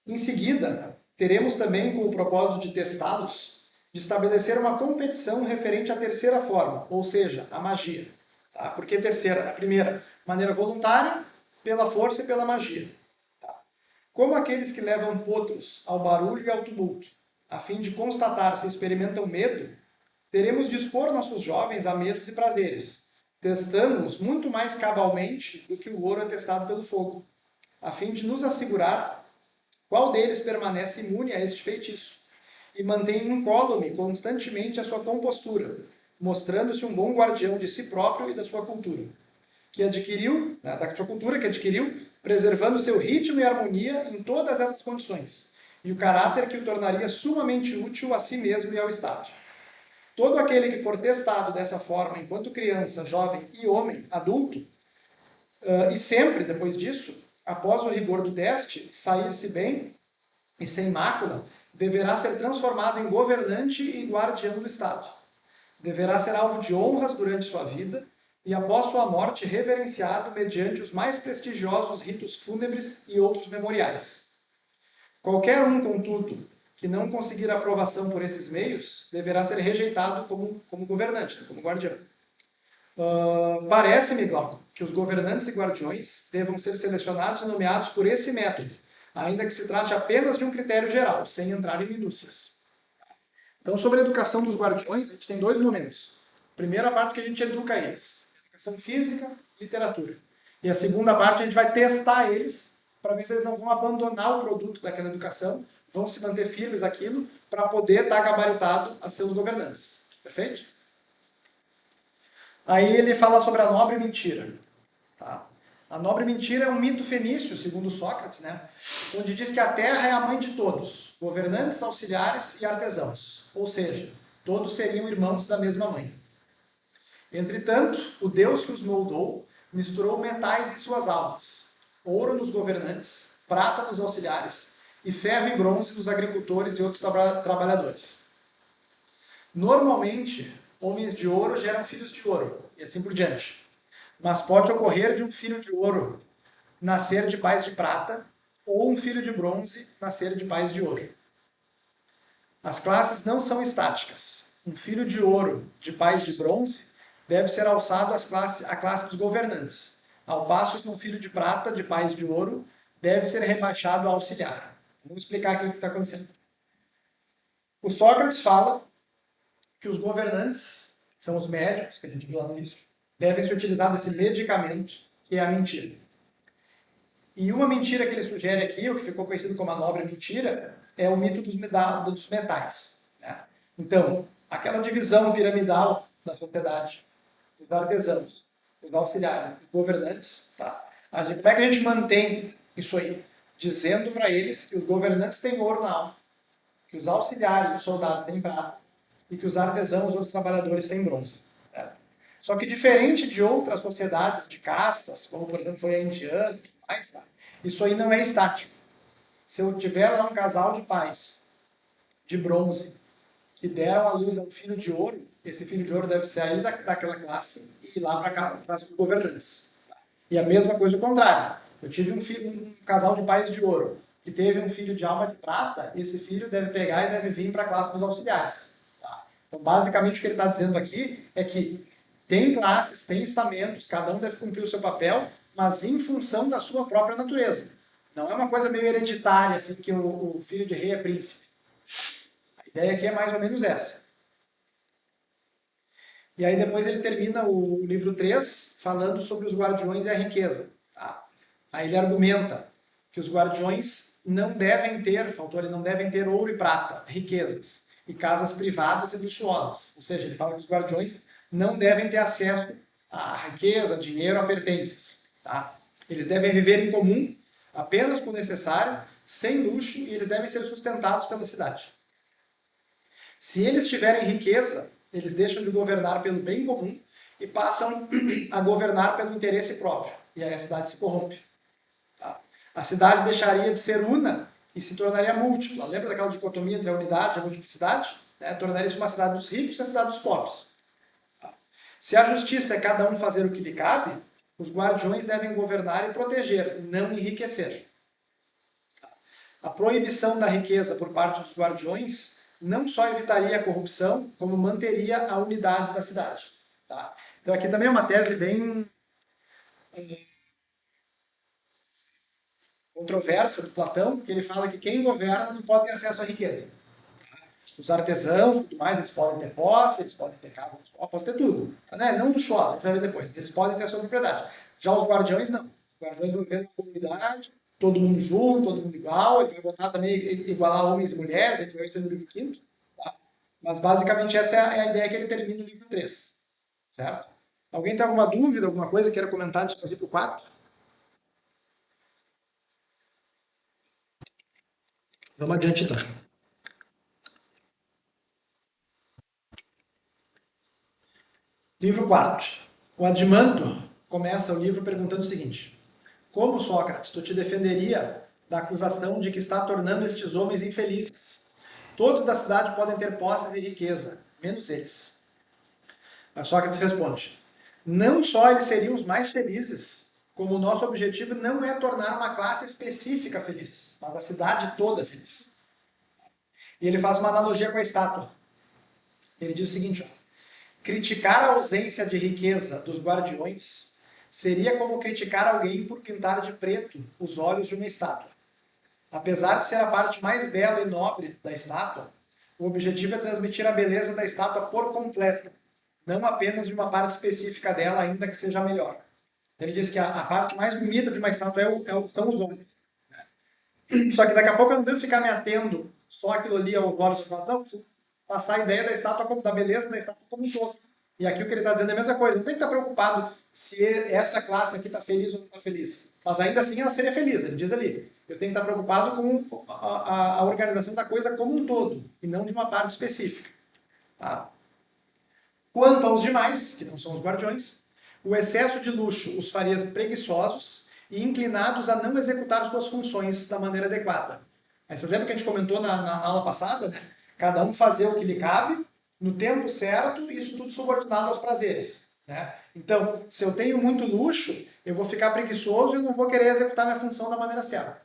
Em seguida, teremos também como propósito de testá-los de estabelecer uma competição referente à terceira forma, ou seja, a magia. Tá? Por que terceira? A primeira, maneira voluntária, pela força e pela magia. Tá? Como aqueles que levam potros ao barulho e ao tumulto, a fim de constatar se experimentam medo, teremos de expor nossos jovens a medos e prazeres, testando-os muito mais cabalmente do que o ouro é testado pelo fogo, a fim de nos assegurar qual deles permanece imune a este feitiço e mantém incólume constantemente a sua compostura, mostrando-se um bom guardião de si próprio e da sua cultura, que adquiriu, da sua cultura que adquiriu, preservando seu ritmo e harmonia em todas essas condições, e o caráter que o tornaria sumamente útil a si mesmo e ao Estado. Todo aquele que for testado dessa forma enquanto criança, jovem e homem, adulto, e sempre depois disso, após o rigor do teste, sair-se bem e sem mácula, deverá ser transformado em governante e guardião do Estado. Deverá ser alvo de honras durante sua vida e, após sua morte, reverenciado mediante os mais prestigiosos ritos fúnebres e outros memoriais. Qualquer um, contudo, que não conseguir aprovação por esses meios, deverá ser rejeitado como governante, como guardião. Parece-me, Glauco, que os governantes e guardiões devam ser selecionados e nomeados por esse método, ainda que se trate apenas de um critério geral, sem entrar em minúcias. Então, sobre a educação dos guardiões, a gente tem dois momentos. Primeiro, a parte que a gente educa eles, educação física e literatura. E a segunda parte, a gente vai testar eles para ver se eles não vão abandonar o produto daquela educação, vão se manter firmes aquilo para poder estar gabaritado a ser os governantes. Perfeito? Aí ele fala sobre a nobre mentira. Tá? A nobre mentira é um mito fenício, segundo Sócrates, né? Onde diz que a terra é a mãe de todos, governantes, auxiliares e artesãos. Ou seja, todos seriam irmãos da mesma mãe. Entretanto, o Deus que os moldou misturou metais em suas almas, ouro nos governantes, prata nos auxiliares e ferro e bronze nos agricultores e outros trabalhadores. Normalmente, homens de ouro geram filhos de ouro, e assim por diante. Mas pode ocorrer de um filho de ouro nascer de pais de prata, ou um filho de bronze nascer de pais de ouro. As classes não são estáticas. Um filho de ouro de pais de bronze deve ser alçado à classe dos governantes, ao passo que um filho de prata de pais de ouro deve ser rebaixado a auxiliar. Vamos explicar aqui o que está acontecendo. O Sócrates fala que os governantes, que são os médicos, que a gente viu lá no início, devem se utilizar desse medicamento, que é a mentira. E uma mentira que ele sugere aqui, o que ficou conhecido como a nobre mentira, é o mito dos metais. Né? Então, aquela divisão piramidal da sociedade, os artesãos, os auxiliares, os governantes, tá? Como é que a gente mantém isso aí? Dizendo para eles que os governantes têm ouro na alma, que os auxiliares, os soldados têm prata, e que os artesãos, os outros trabalhadores têm bronze. Certo? Só que diferente de outras sociedades de castas, como por exemplo foi a indiana, mais, tá? Isso aí não é estático. Se eu tiver lá um casal de pais de bronze que deram à luz a um filho de ouro, esse filho de ouro deve sair daquela classe e ir lá para a classe dos governantes. E a mesma coisa o contrário. Eu tive um casal de pais de ouro que teve um filho de alma de prata, esse filho deve pegar e deve vir para a classe dos auxiliares. Tá? Então, basicamente, o que ele está dizendo aqui é que tem classes, tem estamentos, cada um deve cumprir o seu papel, mas em função da sua própria natureza. Não é uma coisa meio hereditária, assim, que o filho de rei é príncipe. A ideia aqui é mais ou menos essa. E aí depois ele termina o livro 3 falando sobre os guardiões e a riqueza. Tá? Aí ele argumenta que os guardiões não devem ter, faltou ali, não devem ter ouro e prata, riquezas, e casas privadas e luxuosas. Ou seja, ele fala que os guardiões não devem ter acesso à riqueza, dinheiro, a pertences. Tá? Eles devem viver em comum, apenas com o necessário, sem luxo, e eles devem ser sustentados pela cidade. Se eles tiverem riqueza, eles deixam de governar pelo bem comum e passam a governar pelo interesse próprio. E aí a cidade se corrompe. Tá? A cidade deixaria de ser una e se tornaria múltipla. Lembra daquela dicotomia entre a unidade e a multiplicidade? Tornaria-se uma cidade dos ricos e a cidade dos pobres. Tá? Se a justiça é cada um fazer o que lhe cabe, os guardiões devem governar e proteger, não enriquecer. Tá? A proibição da riqueza por parte dos guardiões não só evitaria a corrupção, como manteria a unidade da cidade. Tá? Então aqui também é uma tese bem controversa do Platão, que ele fala que quem governa não pode ter acesso à riqueza. Os artesãos, tudo mais, eles podem ter posse, eles podem ter casa, podem ter tudo. Né? Não luxuosa, a gente vai ver depois. Eles podem ter a sua propriedade. Já os guardiões, não. Os guardiões vão viver na comunidade, todo mundo junto, todo mundo igual. Ele vai botar também igualar homens e mulheres, a gente vai ver isso no livro 5º. Tá? Mas basicamente essa é a ideia que ele termina no livro 3. Certo? Alguém tem alguma dúvida, alguma coisa queira comentar antes de fazer para o 4? Vamos adiante então. Livro 4. O Adimanto começa o livro perguntando o seguinte: como, Sócrates, tu te defenderia da acusação de que está tornando estes homens infelizes? Todos da cidade podem ter posses e riqueza, menos eles. Mas Sócrates responde: não só eles seriam os mais felizes, como o nosso objetivo não é tornar uma classe específica feliz, mas a cidade toda feliz. E ele faz uma analogia com a estátua. Ele diz o seguinte: ó, criticar a ausência de riqueza dos guardiões seria como criticar alguém por pintar de preto os olhos de uma estátua. Apesar de ser a parte mais bela e nobre da estátua, o objetivo é transmitir a beleza da estátua por completo, não apenas de uma parte específica dela, ainda que seja melhor. Ele diz que a parte mais bonita de uma estátua são os olhos. Só que daqui a pouco eu não devo ficar me atendo só aquilo ali aos olhos. Não, passar a ideia da estátua, da beleza da estátua como um todo. E aqui o que ele está dizendo é a mesma coisa. Não tem que estar preocupado se essa classe aqui está feliz ou não está feliz. Mas ainda assim ela seria feliz, ele diz ali. Eu tenho que estar preocupado com a organização da coisa como um todo, e não de uma parte específica. Tá? Quanto aos demais, que não são os guardiões, o excesso de luxo os faria preguiçosos e inclinados a não executar suas funções da maneira adequada. Aí vocês lembram que a gente comentou na aula passada, né? Cada um fazer o que lhe cabe, no tempo certo, e isso tudo subordinado aos prazeres. Né? Então, se eu tenho muito luxo, eu vou ficar preguiçoso e não vou querer executar minha função da maneira certa.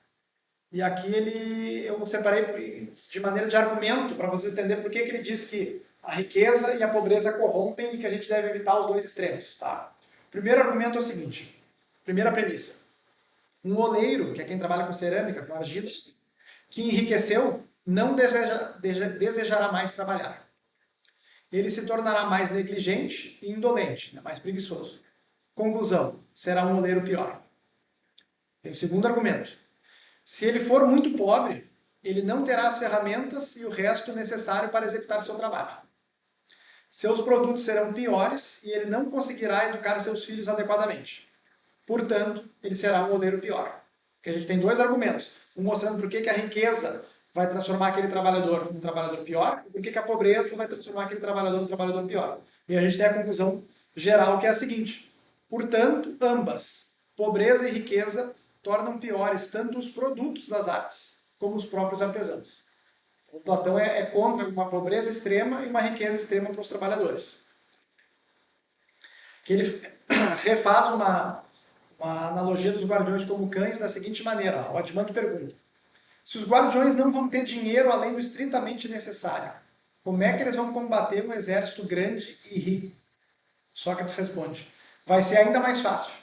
E aqui eu separei de maneira de argumento, para vocês entenderem por que ele diz que a riqueza e a pobreza corrompem e que a gente deve evitar os dois extremos. Tá? O primeiro argumento é o seguinte, primeira premissa. Um oleiro, que é quem trabalha com cerâmica, com argila, que enriqueceu, não desejará mais trabalhar. ele se tornará mais negligente e indolente, né, mais preguiçoso. Conclusão, será um oleiro pior. Tem o segundo argumento. Se ele for muito pobre, ele não terá as ferramentas e o resto necessário para executar seu trabalho. Seus produtos serão piores e ele não conseguirá educar seus filhos adequadamente. Portanto, ele será um oleiro pior. Porque a gente tem dois argumentos. Um mostrando por que a riqueza vai transformar aquele trabalhador num trabalhador pior e por que a pobreza vai transformar aquele trabalhador num trabalhador pior. E a gente tem a conclusão geral que é a seguinte. Portanto, ambas, pobreza e riqueza, tornam piores tanto os produtos das artes como os próprios artesãos. O Platão é contra uma pobreza extrema e uma riqueza extrema para os trabalhadores. Que ele refaz uma analogia dos guardiões como cães da seguinte maneira. O Adimando pergunta: se os guardiões não vão ter dinheiro além do estritamente necessário, como é que eles vão combater um exército grande e rico? Sócrates responde: vai ser ainda mais fácil,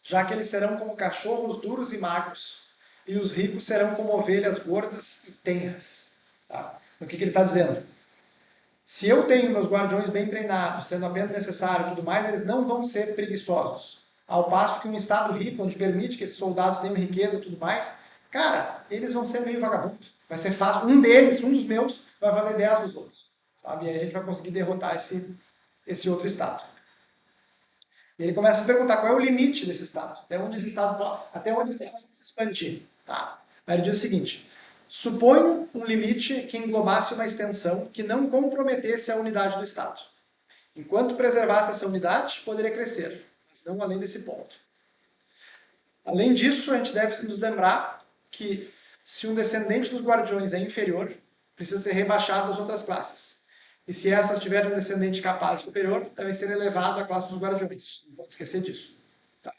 já que eles serão como cachorros duros e magros, e os ricos serão como ovelhas gordas e tenras. Tá? O que ele está dizendo? Se eu tenho meus guardiões bem treinados, tendo apenas o necessário e tudo mais, eles não vão ser preguiçosos. Ao passo que um estado rico, onde permite que esses soldados tenham riqueza e tudo mais, cara, eles vão ser meio vagabundos. Vai ser fácil. Um deles, um dos meus, vai valer 10 dos outros. Sabe? E aí a gente vai conseguir derrotar esse outro estado. E ele começa a perguntar qual é o limite desse estado. Até onde esse estado pode se expandir. Tá? Aí ele diz o seguinte: suponho um limite que englobasse uma extensão que não comprometesse a unidade do estado. Enquanto preservasse essa unidade, poderia crescer, mas não além desse ponto. Além disso, a gente deve nos lembrar que se um descendente dos guardiões é inferior, precisa ser rebaixado das outras classes. E se essas tiverem um descendente capaz superior, deve ser elevado à classe dos guardiões. Não pode esquecer disso. Tá?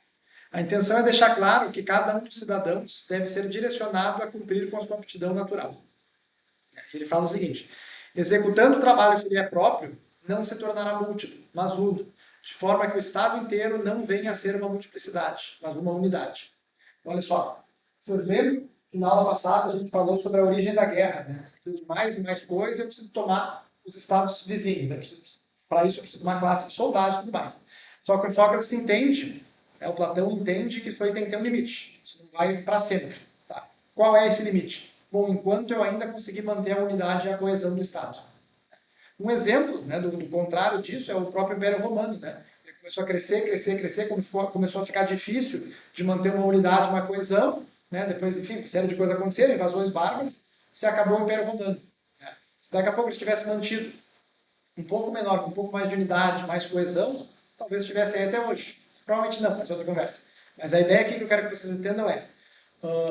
A intenção é deixar claro que cada um dos cidadãos deve ser direcionado a cumprir com a sua aptidão natural. Ele fala o seguinte: executando o trabalho que lhe é próprio, não se tornará múltiplo, mas uno, de forma que o Estado inteiro não venha a ser uma multiplicidade, mas uma unidade. Olha só, vocês lembram que na aula passada a gente falou sobre a origem da guerra, né? Preciso de mais e mais coisa, eu preciso tomar os estados vizinhos, né? Para isso eu preciso de uma classe de soldados e tudo mais. Só que se entende, o Platão entende que isso aí tem que ter um limite, isso não vai para sempre. Tá? Qual é esse limite? Bom, enquanto eu ainda conseguir manter a unidade e a coesão do Estado. Um exemplo, né, do contrário disso é o próprio Império Romano. Né? Ele começou a crescer, começou a ficar difícil de manter uma unidade, uma coesão, né? Depois, enfim, uma série de coisas aconteceram, invasões bárbaras, se acabou o Império Romano. Né? Se daqui a pouco eles tivessem mantido um pouco menor, com um pouco mais de unidade, mais coesão, talvez estivesse aí até hoje. Provavelmente não, mas é outra conversa. Mas a ideia aqui que eu quero que vocês entendam é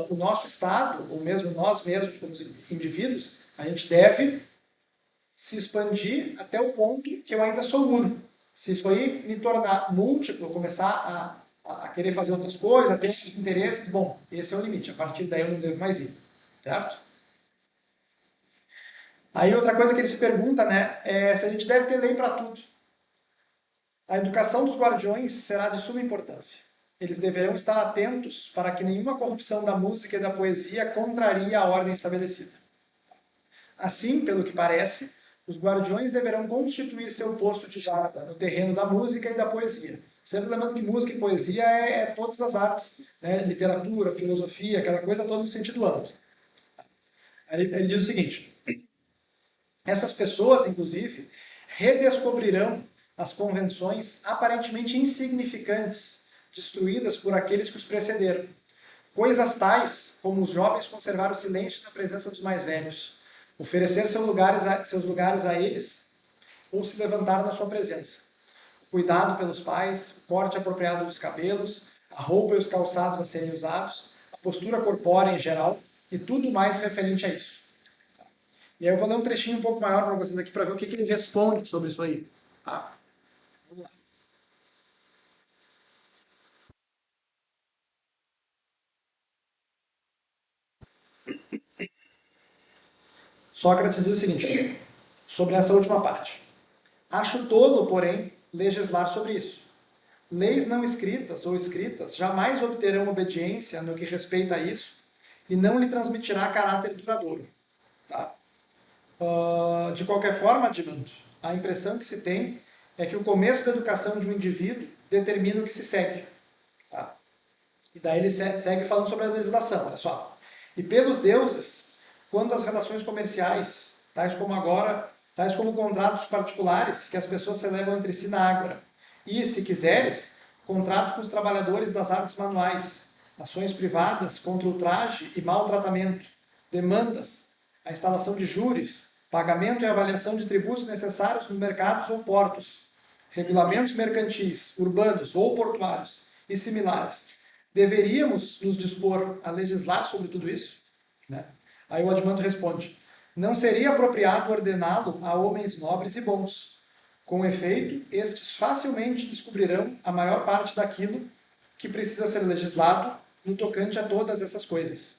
o nosso Estado, ou mesmo nós mesmos, como indivíduos, a gente deve se expandir até o ponto que eu ainda sou uno. Se isso aí me tornar múltiplo, começar a querer fazer outras coisas, a ter outros interesses, bom, esse é o limite. A partir daí eu não devo mais ir. Certo? Aí outra coisa que ele se pergunta, né, é se a gente deve ter lei para tudo. A educação dos guardiões será de suma importância. Eles deverão estar atentos para que nenhuma corrupção da música e da poesia contrarie a ordem estabelecida. Assim, pelo que parece, os guardiões deverão constituir seu posto de guarda no terreno da música e da poesia. Sempre lembrando que música e poesia é todas as artes, né? Literatura, filosofia, aquela coisa toda no sentido amplo. Ele diz o seguinte: essas pessoas, inclusive, redescobrirão as convenções aparentemente insignificantes, destruídas por aqueles que os precederam. Coisas tais como os jovens conservar o silêncio na presença dos mais velhos, oferecer seus lugares a eles ou se levantar na sua presença. Cuidado pelos pais, o corte apropriado dos cabelos, a roupa e os calçados a serem usados, a postura corpórea em geral e tudo mais referente a isso. E aí eu vou ler um trechinho um pouco maior para vocês aqui para ver o que ele responde sobre isso aí. Tá? Vamos lá. Sócrates diz o seguinte, sobre essa última parte. Acho tolo, porém, legislar sobre isso. Leis não escritas ou escritas jamais obterão obediência no que respeita a isso e não lhe transmitirá caráter duradouro. Tá? De qualquer forma, Adimando, a impressão que se tem é que o começo da educação de um indivíduo determina o que se segue. Tá? E daí ele segue falando sobre a legislação, olha só. E pelos deuses, quando as relações comerciais, tais como contratos particulares que as pessoas celebram entre si na ágora, e, se quiseres, contrato com os trabalhadores das artes manuais, ações privadas contra ultraje e maltratamento, demandas, a instalação de júris, pagamento e avaliação de tributos necessários nos mercados ou portos, regulamentos mercantis, urbanos ou portuários e similares. Deveríamos nos dispor a legislar sobre tudo isso? Né? Aí o Admanto responde, não seria apropriado ordená-lo a homens nobres e bons. Com efeito, estes facilmente descobrirão a maior parte daquilo que precisa ser legislado no tocante a todas essas coisas.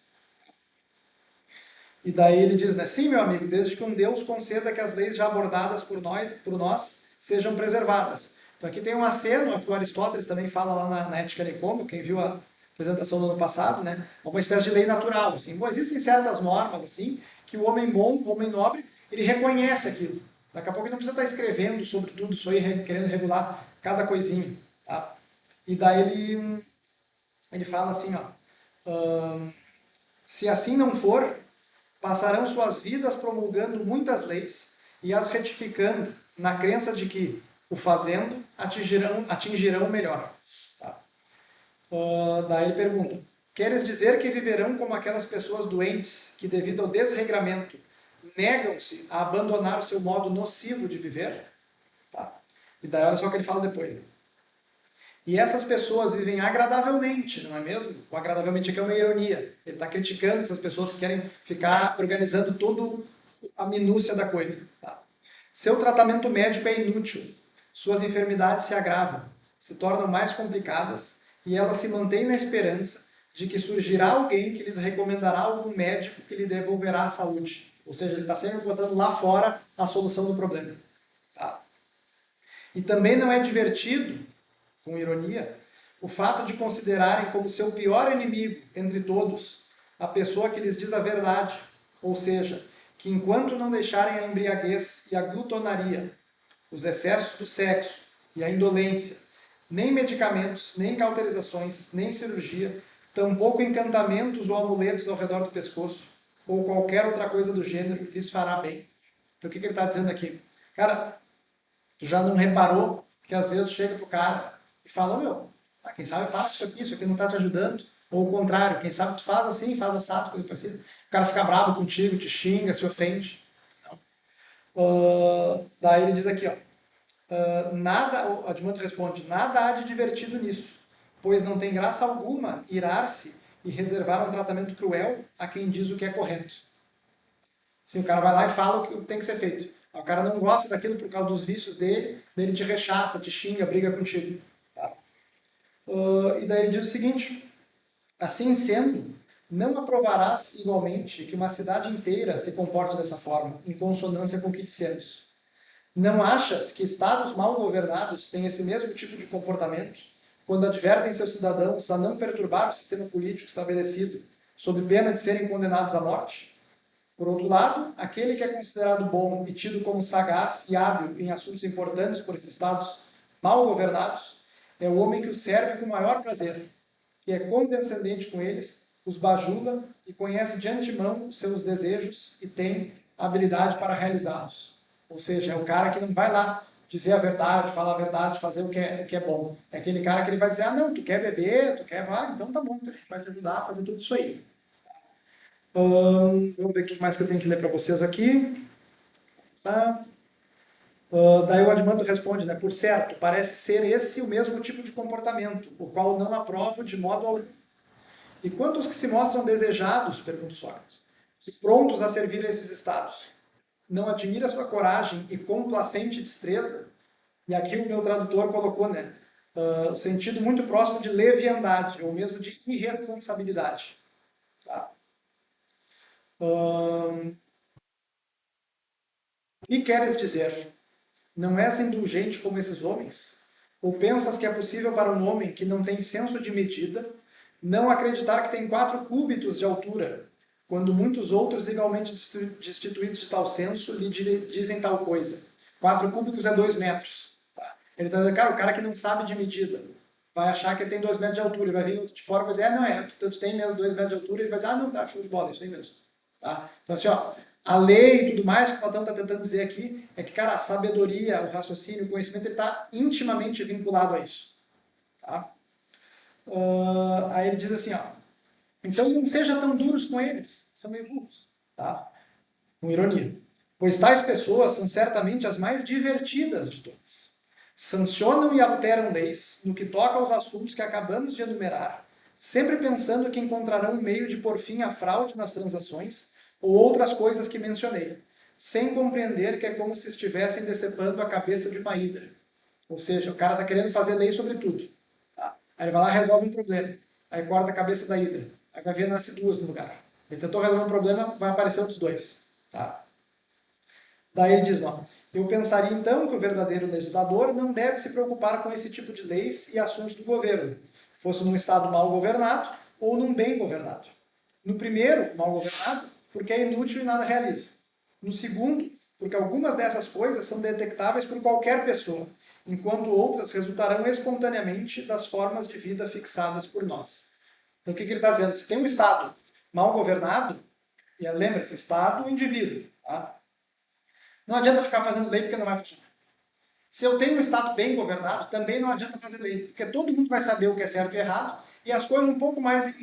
E daí ele diz, né, sim, meu amigo, desde que um Deus conceda que as leis já abordadas por nós sejam preservadas. Então aqui tem um aceno, que o Aristóteles também fala lá na Ética Nicômaco, quem viu a apresentação do ano passado, né, uma espécie de lei natural. Assim. Bom, existem certas normas assim que o homem bom, o homem nobre, ele reconhece aquilo. Daqui a pouco ele não precisa estar escrevendo sobre tudo isso aí, querendo regular cada coisinha. Tá? E daí ele fala assim, ó, se assim não for, passarão suas vidas promulgando muitas leis e as retificando na crença de que, o fazendo, atingirão o melhor. Tá? Daí ele pergunta, queres dizer que viverão como aquelas pessoas doentes que, devido ao desregramento, negam-se a abandonar o seu modo nocivo de viver? Tá? E daí olha só o que ele fala depois. Né? E essas pessoas vivem agradavelmente, não é mesmo? O agradavelmente aqui é uma ironia. Ele está criticando essas pessoas que querem ficar organizando toda a minúcia da coisa. Tá? Seu tratamento médico é inútil. Suas enfermidades se agravam, se tornam mais complicadas e elas se mantêm na esperança de que surgirá alguém que lhes recomendará algum médico que lhe devolverá a saúde. Ou seja, ele está sempre botando lá fora a solução do problema. Tá? E também não é divertido, com ironia, o fato de considerarem como seu pior inimigo entre todos a pessoa que lhes diz a verdade, ou seja, que enquanto não deixarem a embriaguez e a glutonaria, os excessos do sexo e a indolência, nem medicamentos, nem cauterizações, nem cirurgia, tampouco encantamentos ou amuletos ao redor do pescoço, ou qualquer outra coisa do gênero, lhes fará bem. Então o que ele está dizendo aqui? Cara, tu já não reparou que às vezes chega pro cara e fala, meu, quem sabe passa isso aqui não está te ajudando. Ou o contrário, quem sabe tu faz assim, faz assado, coisa parecida. O cara fica bravo contigo, te xinga, se ofende. Daí ele diz aqui, ó, o Admanto responde, nada há de divertido nisso, pois não tem graça alguma irar-se e reservar um tratamento cruel a quem diz o que é correto. Assim, o cara vai lá e fala o que tem que ser feito. O cara não gosta daquilo por causa dos vícios dele, daí ele te rechaça, te xinga, briga contigo. Tá? E daí ele diz o seguinte, assim sendo, não aprovarás igualmente que uma cidade inteira se comporte dessa forma, em consonância com o que dissemos. Não achas que estados mal governados têm esse mesmo tipo de comportamento, quando advertem seus cidadãos a não perturbar o sistema político estabelecido, sob pena de serem condenados à morte? Por outro lado, aquele que é considerado bom e tido como sagaz e hábil em assuntos importantes por esses estados mal governados, é o homem que os serve com maior prazer, que é condescendente com eles, os bajula e conhece de antemão os seus desejos e tem habilidade para realizá-los. Ou seja, é o cara que não vai lá dizer a verdade, falar a verdade, fazer o que é bom. É aquele cara que ele vai dizer, não, tu quer beber, tu quer, então tá bom, então a gente vai te ajudar a fazer tudo isso aí. Vamos ver o que mais que eu tenho que ler para vocês aqui. Tá? Daí o Admanto responde, né? Por certo, parece ser esse o mesmo tipo de comportamento, o qual não aprovo de modo algum. E quantos que se mostram desejados, pergunta Sócrates, e prontos a servir a esses estados? Não admira sua coragem e complacente destreza? E aqui o meu tradutor colocou, né? Sentido muito próximo de leviandade, ou mesmo de irresponsabilidade. Tá? O que queres dizer? Não és indulgente como esses homens? Ou pensas que é possível para um homem que não tem senso de medida não acreditar que tem 4 cúbitos de altura, quando muitos outros igualmente destituídos de tal senso lhe dizem tal coisa? 4 cúbicos é 2 metros. Tá? Ele está dizendo, cara, o cara que não sabe de medida vai achar que ele tem 2 metros de altura, ele vai vir de fora e vai dizer, não, tu tem mesmo 2 metros de altura, ele vai dizer, não, tá, show de bola, isso aí mesmo. Tá? Então assim, ó, a lei e tudo mais que o Platão está tentando dizer aqui é que, cara, a sabedoria, o raciocínio, o conhecimento, ele está intimamente vinculado a isso. Tá? Aí ele diz assim, ó, então não seja tão duros com eles, são meio burros, tá? Com ironia. Pois tais pessoas são certamente as mais divertidas de todas. Sancionam e alteram leis no que toca aos assuntos que acabamos de enumerar, sempre pensando que encontrarão um meio de pôr fim à fraude nas transações ou outras coisas que mencionei, sem compreender que é como se estivessem decepando a cabeça de uma hidra. Ou seja, o cara está querendo fazer lei sobre tudo. Tá? Aí ele vai lá e resolve um problema. Aí corta a cabeça da hidra. Aí vai ver nasce duas no lugar. Ele tentou resolver um problema, vai aparecer outros dois. Tá? Daí ele diz, não, eu pensaria então que o verdadeiro legislador não deve se preocupar com esse tipo de leis e assuntos do governo, fosse num estado mal governado ou num bem governado. No primeiro, mal governado, porque é inútil e nada realiza. No segundo, porque algumas dessas coisas são detectáveis por qualquer pessoa, enquanto outras resultarão espontaneamente das formas de vida fixadas por nós. Então o que ele está dizendo? Se tem um estado mal governado, e lembra-se, estado, indivíduo, tá? Não adianta ficar fazendo lei porque não vai funcionar. Se eu tenho um Estado bem governado, também não adianta fazer lei, porque todo mundo vai saber o que é certo e errado, e as coisas um pouco mais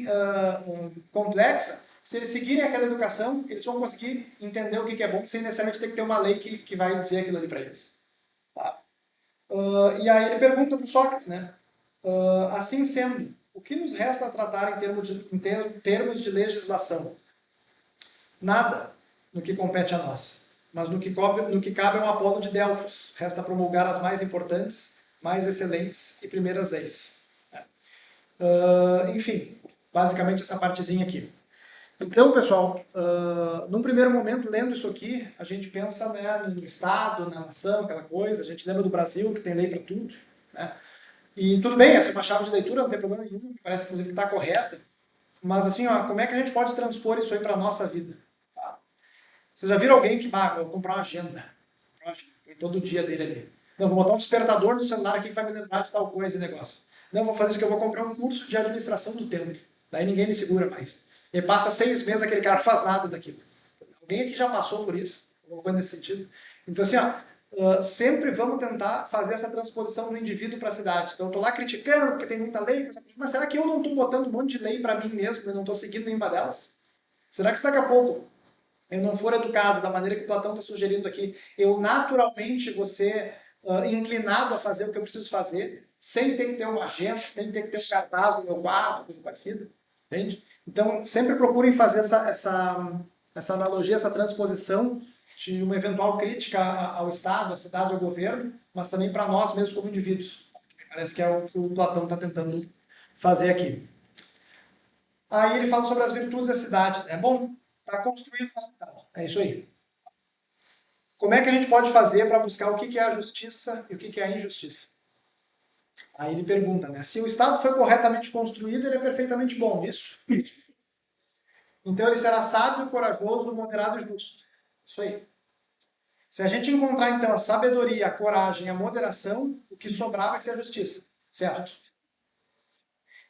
complexas, se eles seguirem aquela educação, eles vão conseguir entender o que é bom, sem necessariamente ter que ter uma lei que vai dizer aquilo ali para eles. Tá? E aí ele pergunta para o Sócrates, né? Assim sendo, o que nos resta a tratar em termos de legislação? Nada no que compete a nós. Mas no que cabe é um Apolo de Delfos. Resta promulgar as mais importantes, mais excelentes e primeiras leis. Enfim, basicamente essa partezinha aqui. Então, pessoal, num primeiro momento, lendo isso aqui, a gente pensa, né, no Estado, na nação, aquela coisa. A gente lembra do Brasil, que tem lei para tudo. Né? E tudo bem, essa é uma chave de leitura, não tem problema nenhum, parece inclusive que está correta. Mas assim, ó, como é que a gente pode transpor isso aí para a nossa vida? Tá? Vocês já viram alguém que, vou comprar uma agenda. Tem todo dia dele ali. Não, vou botar um despertador no celular aqui que vai me lembrar de tal coisa e negócio. Não, vou fazer isso que eu vou comprar um curso de administração do tempo. Daí ninguém me segura mais. E passa 6 meses aquele cara não faz nada daquilo. Alguém aqui já passou por isso? Alguma coisa nesse sentido? Então assim, ó, sempre vamos tentar fazer essa transposição do indivíduo para a cidade. Então eu estou lá criticando porque tem muita lei, mas será que eu não estou botando um monte de lei para mim mesmo e não estou seguindo nenhuma delas? Será que se daqui a pouco eu não for educado da maneira que o Platão está sugerindo aqui, eu naturalmente vou ser inclinado a fazer o que eu preciso fazer, sem ter que ter uma agenda, sem ter que ter um cartaz no meu quarto, coisa parecida, entende? Então, sempre procurem fazer essa analogia, essa transposição de uma eventual crítica ao Estado, à cidade, ao governo, mas também para nós mesmos como indivíduos. Parece que é o que o Platão está tentando fazer aqui. Aí ele fala sobre as virtudes da cidade. É bom, está construído uma cidade. É isso aí. Como é que a gente pode fazer para buscar o que é a justiça e o que é a injustiça? Aí ele pergunta, né? Se o Estado foi corretamente construído, ele é perfeitamente bom. Isso. Então ele será sábio, corajoso, moderado e justo. Isso aí. Se a gente encontrar, então, a sabedoria, a coragem, a moderação, o que sobrar vai ser a justiça. Certo?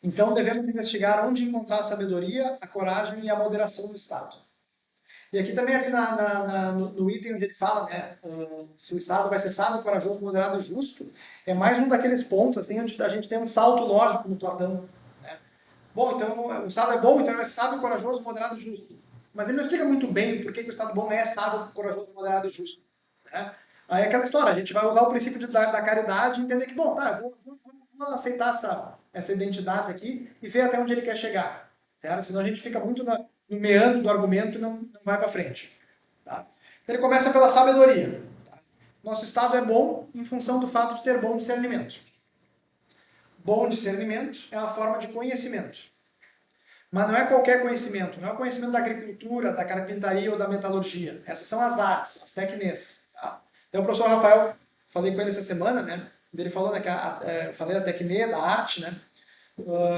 Então devemos investigar onde encontrar a sabedoria, a coragem e a moderação no Estado. E aqui também ali no item onde ele fala, né, se o Estado vai ser sábio, corajoso, moderado e justo, é mais um daqueles pontos assim, onde a gente tem um salto lógico no Platão. Né? Bom, então o Estado é bom, então ele é sábio, corajoso, moderado e justo. Mas ele não explica muito bem por que o Estado bom é sábio, corajoso, moderado e justo. Né? Aí é aquela história, a gente vai usar o princípio da caridade e entender que, bom, vamos aceitar essa identidade aqui e ver até onde ele quer chegar. Certo? Senão a gente fica muito no meandro do argumento e não vai para frente. Tá? Ele começa pela sabedoria. Tá? Nosso Estado é bom em função do fato de ter bom discernimento. Bom discernimento é uma forma de conhecimento. Mas não é qualquer conhecimento, não é o conhecimento da agricultura, da carpintaria ou da metalurgia. Essas são as artes, as técnicas. Tá? Então o professor Rafael, falei com ele essa semana, né? Ele falou, né, que falei da técnica, da arte, né?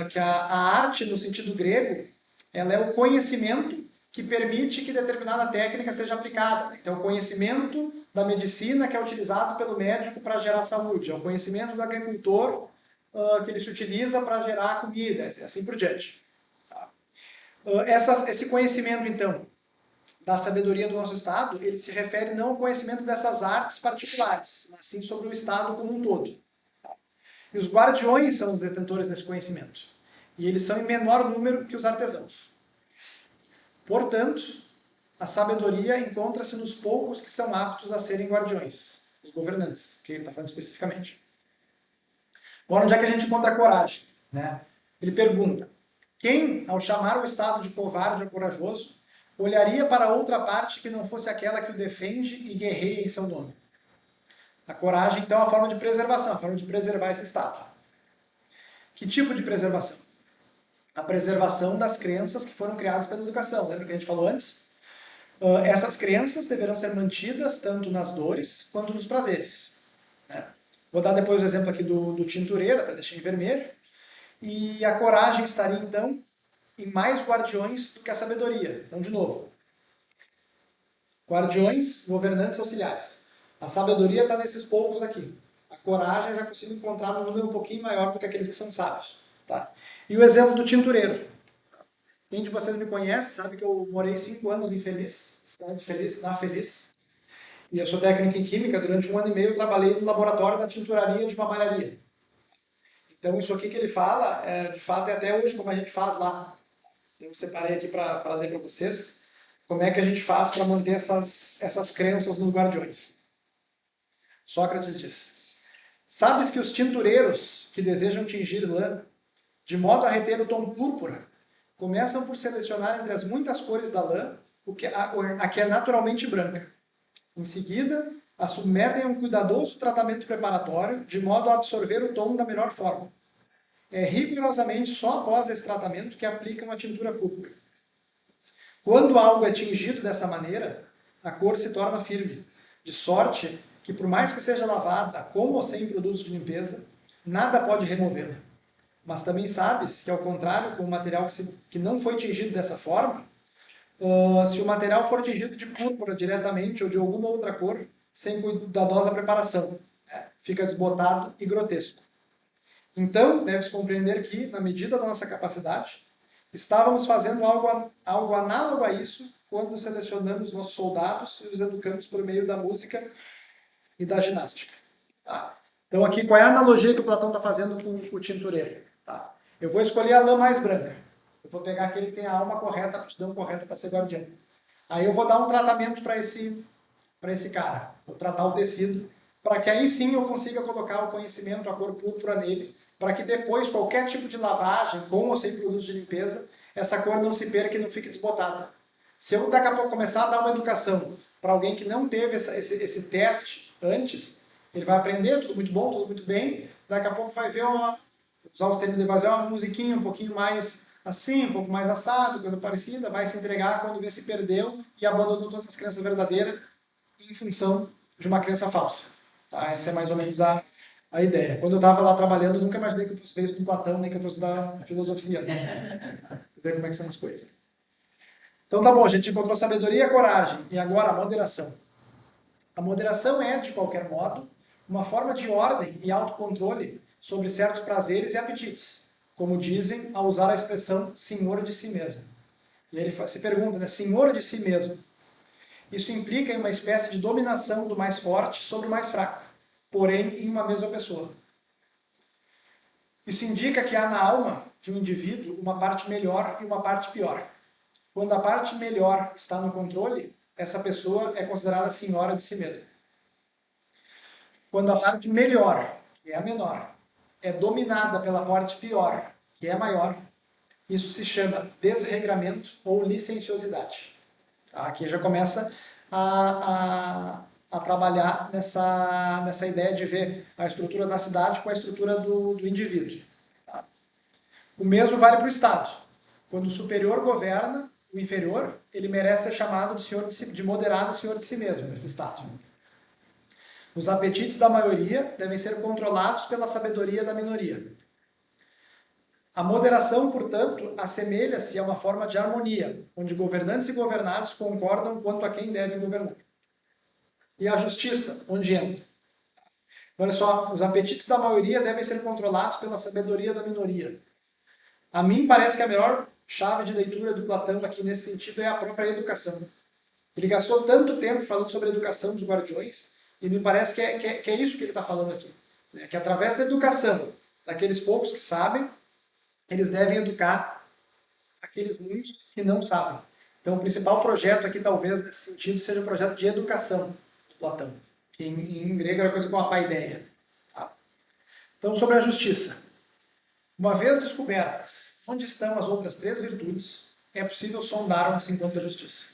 Que a arte, no sentido grego, ela é o conhecimento que permite que determinada técnica seja aplicada. Então, o conhecimento da medicina que é utilizado pelo médico para gerar saúde, é o conhecimento do agricultor que ele se utiliza para gerar comida, assim por diante. Tá? Esse conhecimento, então, da sabedoria do nosso Estado, ele se refere não ao conhecimento dessas artes particulares, mas sim sobre o Estado como um todo. Tá? E os guardiões são os detentores desse conhecimento. E eles são em menor número que os artesãos. Portanto, a sabedoria encontra-se nos poucos que são aptos a serem guardiões, os governantes, que ele está falando especificamente. Agora, onde é que a gente encontra a coragem? Né? Ele pergunta, quem, ao chamar o Estado de covarde ou corajoso, olharia para outra parte que não fosse aquela que o defende e guerreia em seu nome? A coragem, então, é a forma de preservação, a forma de preservar esse Estado. Que tipo de preservação? A preservação das crenças que foram criadas pela educação. Lembra que a gente falou antes? Essas crenças deverão ser mantidas tanto nas dores quanto nos prazeres. Né? Vou dar depois o exemplo aqui do tintureiro, até deixei em vermelho. E a coragem estaria, então, em mais guardiões do que a sabedoria. Então, de novo, guardiões, governantes auxiliares. A sabedoria está nesses poucos aqui. A coragem eu já consigo encontrar num número um pouquinho maior do que aqueles que são sábios. Tá? E o exemplo do tintureiro. Quem de vocês me conhece sabe que eu morei 5 anos em Feliz, cidade de Feliz, na Feliz. E eu sou técnico em Química. Durante 1 ano e meio eu trabalhei no laboratório da tinturaria de uma malharia. Então isso aqui que ele fala, de fato, é até hoje como a gente faz lá. Eu separei aqui para ler para vocês como é que a gente faz para manter essas crenças nos guardiões. Sócrates diz, sabes que os tintureiros que desejam tingir lã, de modo a reter o tom púrpura, começam por selecionar entre as muitas cores da lã a que é naturalmente branca. Em seguida, a submetem a um cuidadoso tratamento preparatório, de modo a absorver o tom da melhor forma. É rigorosamente só após esse tratamento que aplicam a tintura púrpura. Quando algo é tingido dessa maneira, a cor se torna firme, de sorte que, por mais que seja lavada, com ou sem produtos de limpeza, nada pode removê-la. Mas também sabes que, ao contrário, com o material que não foi tingido dessa forma, se o material for tingido de púrpura diretamente ou de alguma outra cor, sem cuidadosa preparação, fica desbotado e grotesco. Então, deve-se compreender que, na medida da nossa capacidade, estávamos fazendo algo análogo a isso quando selecionamos nossos soldados e os educamos por meio da música e da ginástica. Tá? Então aqui, qual é a analogia que o Platão está fazendo com o tintureiro? Tá? Eu vou escolher a lã mais branca. Eu vou pegar aquele que tem a alma correta, a aptidão correta para ser guardião. Aí eu vou dar um tratamento para esse cara. Vou tratar o tecido, para que aí sim eu consiga colocar o conhecimento, a cor púrpura nele, para que depois, qualquer tipo de lavagem, com ou sem produtos de limpeza, essa cor não se perca e não fique desbotada. Se eu daqui a pouco começar a dar uma educação para alguém que não teve esse teste antes, ele vai aprender, tudo muito bom, tudo muito bem, daqui a pouco vai ver usar os termos, vai ver uma musiquinha um pouquinho mais assim, um pouco mais assado, coisa parecida, vai se entregar quando vê se perdeu e abandonou todas as crenças verdadeiras em função de uma crença falsa. Tá? Essa é mais ou menos a ideia. Quando eu estava lá trabalhando, eu nunca imaginei que eu fosse feito com Platão, nem que eu fosse da filosofia. Tu vê como é que são as coisas. Então tá bom, a gente encontrou sabedoria e a coragem. E agora a moderação. A moderação é, de qualquer modo, uma forma de ordem e autocontrole sobre certos prazeres e apetites, como dizem ao usar a expressão senhor de si mesmo. E ele se pergunta, né, senhor de si mesmo. Isso implica em uma espécie de dominação do mais forte sobre o mais fraco, porém em uma mesma pessoa. Isso indica que há na alma de um indivíduo uma parte melhor e uma parte pior. Quando a parte melhor está no controle, essa pessoa é considerada senhora de si mesma. Quando a parte melhor, que é a menor, é dominada pela parte pior, que é a maior, isso se chama desregramento ou licenciosidade. Aqui já começa a trabalhar nessa ideia de ver a estrutura da cidade com a estrutura do indivíduo. Tá? O mesmo vale para o Estado. Quando o superior governa, o inferior, ele merece ser chamado de moderado senhor de si mesmo, esse Estado. Os apetites da maioria devem ser controlados pela sabedoria da minoria. A moderação, portanto, assemelha-se a uma forma de harmonia, onde governantes e governados concordam quanto a quem deve governar. E a justiça, onde entra? Olha só, os apetites da maioria devem ser controlados pela sabedoria da minoria. A mim parece que a melhor chave de leitura do Platão aqui nesse sentido é a própria educação. Ele gastou tanto tempo falando sobre a educação dos guardiões, e me parece que é isso que ele está falando aqui. Né? Que através da educação daqueles poucos que sabem, eles devem educar aqueles muitos que não sabem. Então, o principal projeto aqui, talvez, nesse sentido, seja o projeto de educação do Platão, que em grego era coisa como a paideia. Tá? Então, sobre a justiça. Uma vez descobertas onde estão as outras três virtudes, é possível sondar onde se encontra a justiça.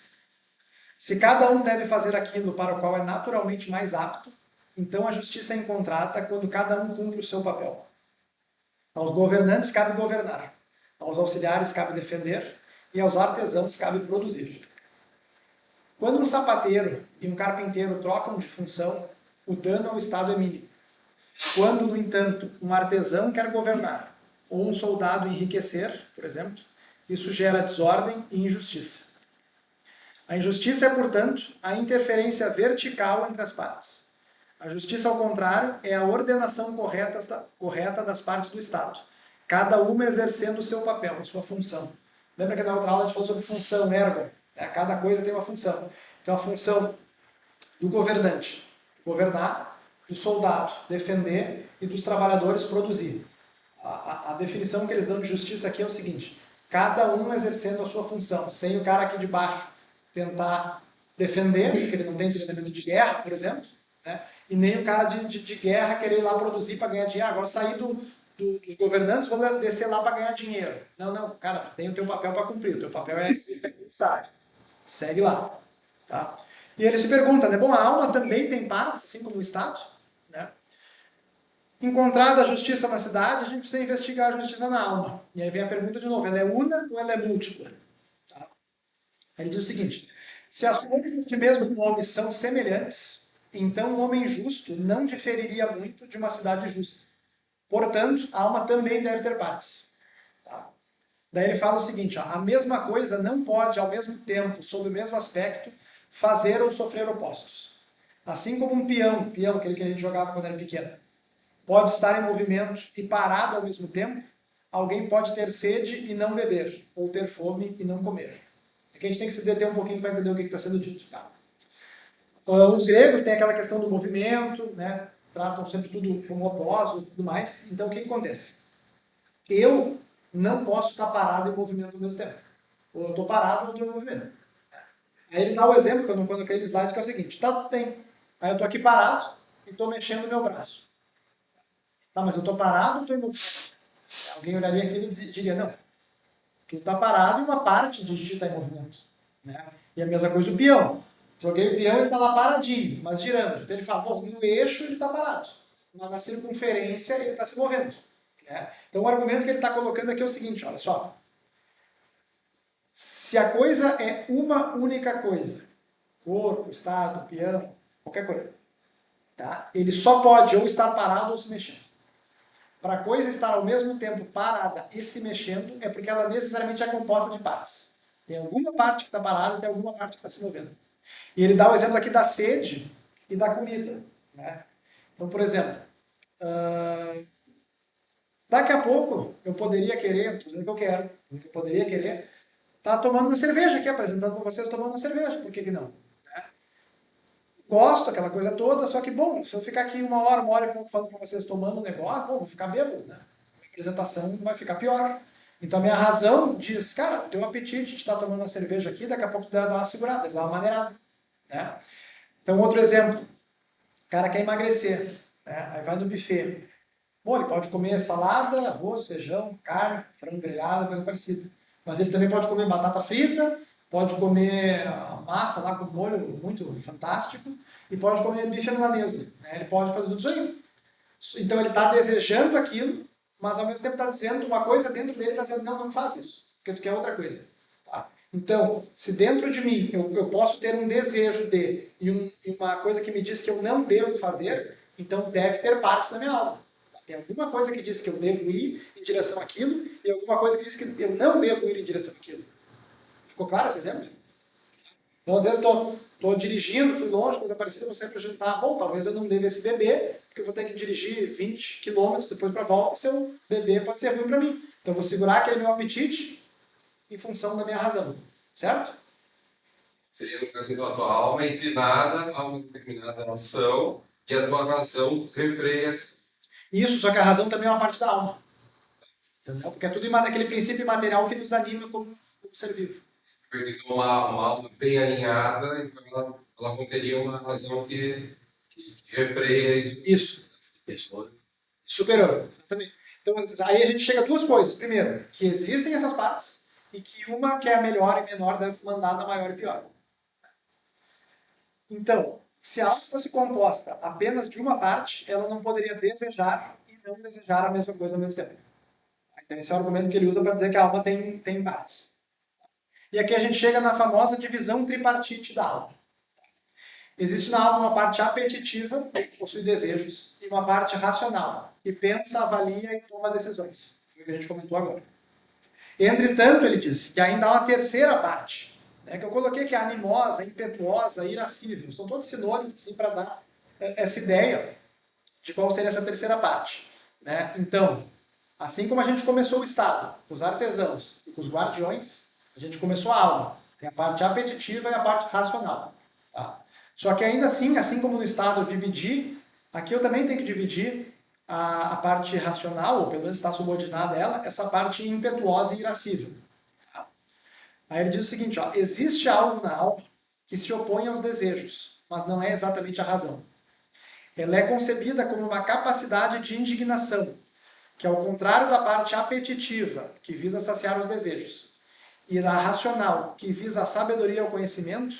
Se cada um deve fazer aquilo para o qual é naturalmente mais apto, então a justiça é encontrada quando cada um cumpre o seu papel. Aos governantes cabe governar, aos auxiliares cabe defender e aos artesãos cabe produzir. Quando um sapateiro e um carpinteiro trocam de função, o dano ao Estado é mínimo. Quando, no entanto, um artesão quer governar ou um soldado enriquecer, por exemplo, isso gera desordem e injustiça. A injustiça é, portanto, a interferência vertical entre as partes. A justiça, ao contrário, é a ordenação correta das partes do Estado, cada uma exercendo o seu papel, a sua função. Lembra que na outra aula a gente falou sobre função, ergo? Cada coisa tem uma função. Então, a função do governante, governar, do soldado, defender, e dos trabalhadores, produzir. A definição que eles dão de justiça aqui é o seguinte: cada um exercendo a sua função, sem o cara aqui de baixo tentar defender, porque ele não tem treinamento de guerra, por exemplo, né? E nem o cara de guerra querer ir lá produzir para ganhar dinheiro. Agora, sair dos governantes, vou descer lá para ganhar dinheiro. Não, cara, tu tem o teu papel para cumprir, o teu papel é segue lá. Tá? E ele se pergunta, né? Bom, a alma também tem partes, assim como o Estado, né? Encontrada a justiça na cidade, a gente precisa investigar a justiça na alma. E aí vem a pergunta de novo, ela é una ou ela é múltipla? Tá? Aí ele diz o seguinte: se as coisas de mesmo nome são semelhantes, então um homem justo não diferiria muito de uma cidade justa. Portanto, a alma também deve ter partes. Tá? Daí ele fala o seguinte: ó, a mesma coisa não pode, ao mesmo tempo, sob o mesmo aspecto, fazer ou sofrer opostos. Assim como um peão, aquele que a gente jogava quando era pequeno, pode estar em movimento e parado ao mesmo tempo, alguém pode ter sede e não beber, ou ter fome e não comer. Aqui a gente tem que se deter um pouquinho para entender o que está sendo dito. Tá? Os gregos têm aquela questão do movimento, né? Tratam sempre tudo como opostos e tudo mais. Então o que acontece? Eu não posso estar parado em movimento ao mesmo tempo. Ou eu estou parado ou eu estou em movimento. Aí ele dá o exemplo, quando aquele slide, que é o seguinte: tá tudo bem. Aí eu estou aqui parado e estou mexendo o meu braço. Tá, mas eu estou parado ou estou em movimento? Alguém olharia aquilo e diria: não, tu está parado e uma parte de ti está em movimento. Né? E a mesma coisa o peão. Joguei o peão e ele está lá paradinho, mas girando. Então ele fala: bom, no eixo ele está parado, mas na circunferência ele está se movendo. Né? Então o argumento que ele está colocando aqui é o seguinte: olha só. Se a coisa é uma única coisa, corpo, estado, peão, qualquer coisa, tá? Ele só pode ou estar parado ou se mexendo. Para a coisa estar ao mesmo tempo parada e se mexendo, é porque ela necessariamente é composta de partes. Tem alguma parte que está parada e tem alguma parte que está se movendo. E ele dá o exemplo aqui da sede e da comida. Né? Então, por exemplo, daqui a pouco eu poderia querer, estou dizendo que eu quero, eu poderia querer estar tomando uma cerveja aqui, apresentando para vocês tomando uma cerveja, por que não? Gosto, aquela coisa toda, só que, bom, se eu ficar aqui uma hora e pouco falando para vocês tomando um negócio, bom, vou ficar bêbado, né? A apresentação vai ficar pior. Então a minha razão diz: cara, o teu apetite de estar tomando uma cerveja aqui, daqui a pouco dá uma segurada, dá uma maneirada. Né? Então, outro exemplo, o cara quer emagrecer, né? Aí vai no buffet. Bom, ele pode comer salada, arroz, feijão, carne, frango grelhado, coisa parecida. Mas ele também pode comer batata frita, pode comer massa lá com molho muito fantástico e pode comer bife à milanesa. Né? Ele pode fazer tudo isso aí. Então ele está desejando aquilo, mas ao mesmo tempo está dizendo uma coisa dentro dele, está dizendo: não faz isso, porque tu quer outra coisa. Tá? Então, se dentro de mim eu posso ter um desejo e uma coisa que me diz que eu não devo fazer, então deve ter partes da minha alma. Tem alguma coisa que diz que eu devo ir em direção àquilo e alguma coisa que diz que eu não devo ir em direção àquilo. Ficou claro esse exemplo? Então, às vezes, estou dirigindo, fui longe, coisa parecida, você para jantar, bom, talvez eu não deva esse beber, porque eu vou ter que dirigir 20 quilômetros depois para a volta, se eu beber pode ser ruim para mim. Então, eu vou segurar aquele meu apetite em função da minha razão, certo? Seria, no caso, então, a tua alma é inclinada a uma determinada ação e a tua razão refreia Isso, só que a razão também é uma parte da alma. Entendeu? Porque é tudo aquele princípio imaterial que nos anima como ser vivo. Então, uma alma bem alinhada, então ela conteria uma razão que refreia isso. Isso. Superior, exatamente. Então, aí a gente chega a duas coisas. Primeiro, que existem essas partes e que uma que é a melhor e menor deve mandar na maior e pior. Então, se a alma fosse composta apenas de uma parte, ela não poderia desejar e não desejar a mesma coisa ao mesmo tempo. Então, esse é o argumento que ele usa para dizer que a alma tem partes. E aqui a gente chega na famosa divisão tripartite da alma. Existe na alma uma parte apetitiva, que possui desejos, e uma parte racional, que pensa, avalia e toma decisões. É o que a gente comentou agora. Entretanto, ele diz que ainda há uma terceira parte, né, que eu coloquei que é animosa, impetuosa, irascível. São todos sinônimos assim, para dar essa ideia de qual seria essa terceira parte. Né? Então, assim como a gente começou o Estado, com os artesãos e com os guardiões, a gente começou a alma. Tem a parte apetitiva e a parte racional. Tá? Só que ainda assim como no Estado eu dividi, aqui eu também tenho que dividir a parte racional, ou pelo menos está subordinada a ela, essa parte impetuosa e irascível. Tá? Aí ele diz o seguinte, ó, existe algo na alma que se opõe aos desejos, mas não é exatamente a razão. Ela é concebida como uma capacidade de indignação, que ao contrário da parte apetitiva, que visa saciar os desejos, e da racional, que visa a sabedoria e o conhecimento,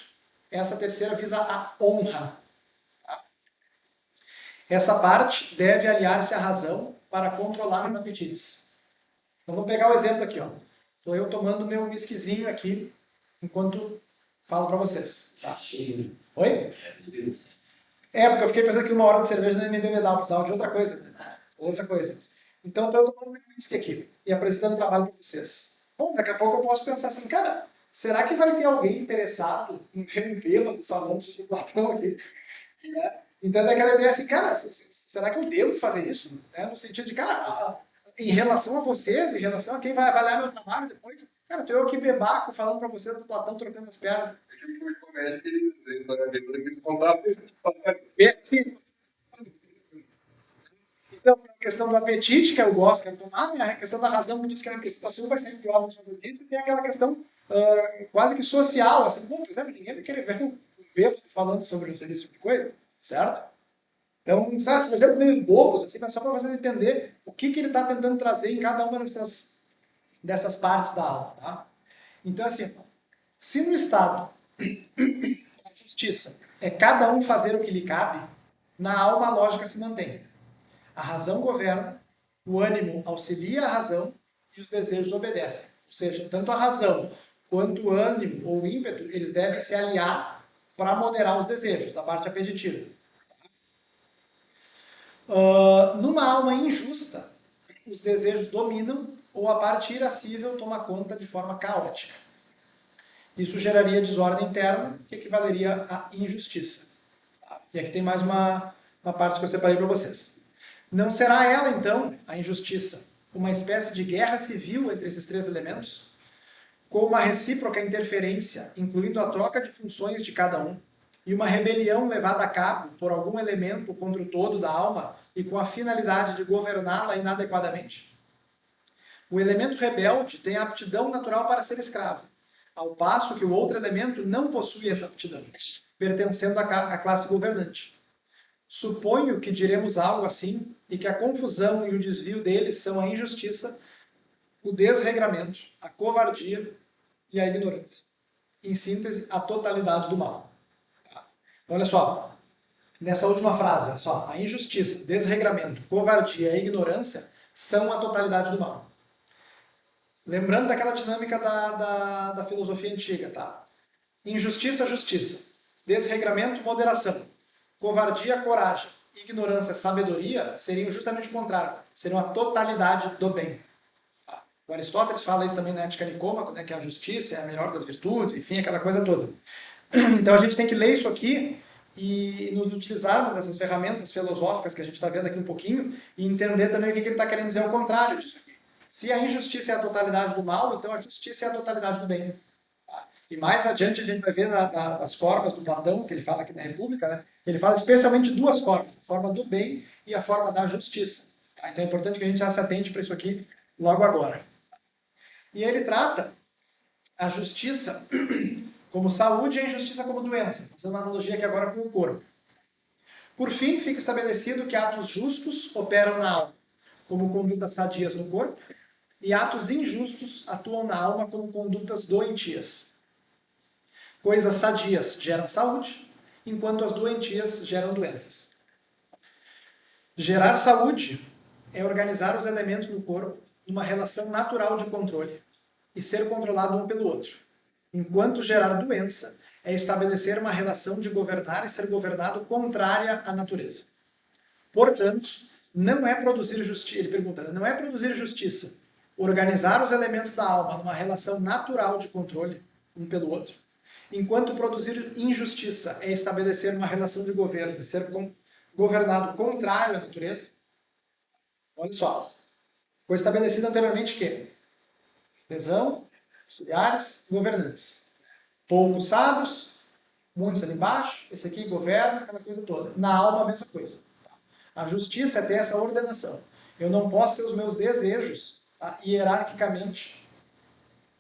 essa terceira visa a honra. Tá? Essa parte deve aliar-se à razão para controlar os apetites. Então vou pegar o exemplo aqui. Estou eu tomando meu whiskyzinho aqui, enquanto falo para vocês. Tá? Oi? Porque eu fiquei pensando que 1 hora de cerveja não ia me bebedar, eu precisava de outra coisa. Né? Outra coisa. Então estou eu tomando meu whisky aqui e apresentando trabalho para vocês. Bom, daqui a pouco eu posso pensar assim, cara, será que vai ter alguém interessado em ver um bêbado falando de Platão aqui? Né? Então é aquela ideia assim, cara, será que eu devo fazer isso? Né? No sentido de, cara, em relação a vocês, em relação a quem vai avaliar meu trabalho depois, cara, tô eu aqui bebaco falando pra vocês do Platão trocando as pernas. É que o comédia que ele, da história bêbada que eles contavam isso. Sim. Então, a questão do apetite, que eu gosto, que é tomar, né? A questão da razão, que diz que a necessitação vai ser pior no seu disso, e tem aquela questão quase que social, assim, bom, por exemplo, ninguém vai querer ver um bêbado falando sobre esse tipo de coisa, certo? Então, sabe, são exemplos meio bobos, assim, mas só para você entender o que ele está tentando trazer em cada uma dessas partes da alma, tá? Então, assim, se no Estado a justiça é cada um fazer o que lhe cabe, na alma a lógica se mantém. A razão governa, o ânimo auxilia a razão e os desejos obedecem. Ou seja, tanto a razão quanto o ânimo ou o ímpeto, eles devem se aliar para moderar os desejos, da parte apetitiva. Numa alma injusta, os desejos dominam ou a parte irascível toma conta de forma caótica. Isso geraria desordem interna, que equivaleria à injustiça. E aqui tem mais uma parte que eu separei para vocês. Não será ela, então, a injustiça, uma espécie de guerra civil entre esses três elementos, com uma recíproca interferência, incluindo a troca de funções de cada um, e uma rebelião levada a cabo por algum elemento contra o todo da alma e com a finalidade de governá-la inadequadamente? O elemento rebelde tem a aptidão natural para ser escravo, ao passo que o outro elemento não possui essa aptidão, pertencendo à classe governante. Suponho que diremos algo assim e que a confusão e o desvio deles são a injustiça, o desregramento, a covardia e a ignorância. Em síntese, a totalidade do mal. Olha só, nessa última frase, olha só, a injustiça, desregramento, covardia e ignorância são a totalidade do mal. Lembrando daquela dinâmica da filosofia antiga, tá? Injustiça, justiça. Desregramento, moderação. Covardia, coragem. ignorância, sabedoria seriam justamente o contrário, seriam a totalidade do bem. Tá? O Aristóteles fala isso também na Ética Nicômaco, né, que a justiça é a melhor das virtudes, enfim, aquela coisa toda. Então a gente tem que ler isso aqui e nos utilizarmos dessas ferramentas filosóficas que a gente está vendo aqui um pouquinho e entender também o que ele está querendo dizer ao contrário disso aqui. Se a injustiça é a totalidade do mal, então a justiça é a totalidade do bem. Tá? E mais adiante a gente vai ver nas formas do Platão, que ele fala aqui na República, né? Ele fala especialmente duas formas, a forma do bem e a forma da justiça. Tá? Então é importante que a gente já se atente para isso aqui logo agora. E ele trata a justiça como saúde e a injustiça como doença, fazendo uma analogia aqui agora com o corpo. Por fim, fica estabelecido que atos justos operam na alma, como condutas sadias no corpo, e atos injustos atuam na alma como condutas doentias. Coisas sadias geram saúde, enquanto as doentias geram doenças. Gerar saúde é organizar os elementos do corpo numa relação natural de controle e ser controlado um pelo outro. Enquanto gerar doença é estabelecer uma relação de governar e ser governado contrária à natureza. Portanto, não é produzir justiça, ele pergunta, não é produzir justiça, organizar os elementos da alma numa relação natural de controle um pelo outro, enquanto produzir injustiça é estabelecer uma relação de governo e ser governado contrário à natureza. Olha só, foi estabelecido anteriormente que tesão, auxiliares, governantes. Poucos sábios, muitos ali embaixo, esse aqui governa, aquela coisa toda. Na alma, a mesma coisa. A justiça é ter essa ordenação. Eu não posso ter os meus desejos, tá, hierarquicamente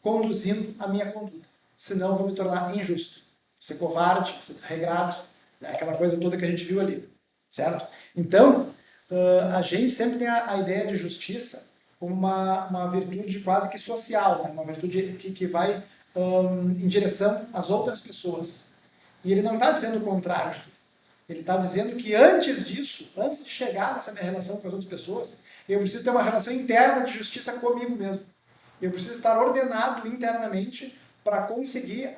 conduzindo a minha conduta. Senão eu vou me tornar injusto. Ser covarde, ser desregrado, né, aquela coisa toda que a gente viu ali. Certo? Então, a gente sempre tem a ideia de justiça como uma virtude quase que social, né? Uma virtude que vai em direção às outras pessoas. E ele não está dizendo o contrário aqui. Ele está dizendo que antes disso, antes de chegar nessa minha relação com as outras pessoas, eu preciso ter uma relação interna de justiça comigo mesmo. Eu preciso estar ordenado internamente para conseguir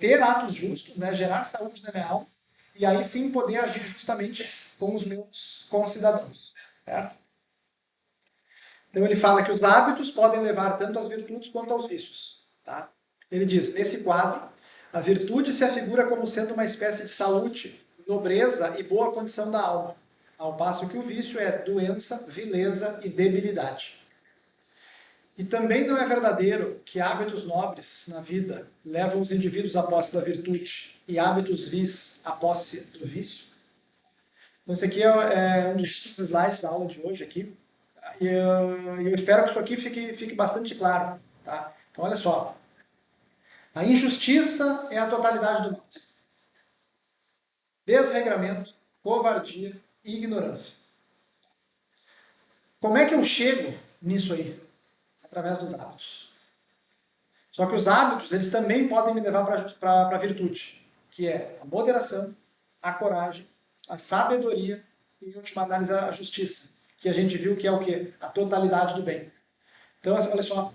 ter atos justos, né? Gerar saúde na minha alma, e aí sim poder agir justamente com os meus concidadãos. Certo? Então ele fala que os hábitos podem levar tanto às virtudes quanto aos vícios. Tá? Ele diz, nesse quadro, a virtude se afigura como sendo uma espécie de saúde, nobreza e boa condição da alma, ao passo que o vício é doença, vileza e debilidade. E também não é verdadeiro que hábitos nobres na vida levam os indivíduos à posse da virtude e hábitos vis à posse do vício. Então esse aqui é um dos slides da aula de hoje aqui. E eu espero que isso aqui fique bastante claro. Tá? Então olha só. A injustiça é a totalidade do mal. Desregramento, covardia e ignorância. Como é que eu chego nisso aí? Através dos hábitos. Só que os hábitos, eles também podem me levar para a virtude, que é a moderação, a coragem, a sabedoria e, em última análise, a justiça, que a gente viu que é o quê? A totalidade do bem. Então, olha só,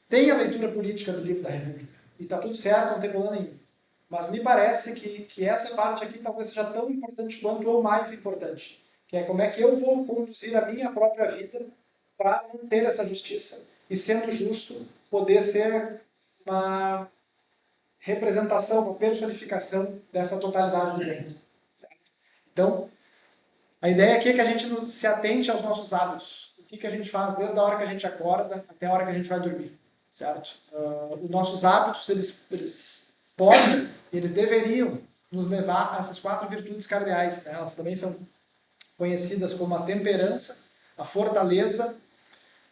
tem a leitura política do livro da República, e está tudo certo, não tem problema nenhum. Mas me parece que essa parte aqui talvez seja tão importante quanto ou mais importante, que é como é que eu vou conduzir a minha própria vida para manter essa justiça e, sendo justo, poder ser uma representação, uma personificação dessa totalidade do bem. Certo? Então, a ideia aqui é que a gente se atente aos nossos hábitos. O que a gente faz desde a hora que a gente acorda até a hora que a gente vai dormir. Certo? Os nossos hábitos, eles podem, eles deveriam nos levar a essas 4 virtudes cardeais. Né? Elas também são conhecidas como a temperança, a fortaleza,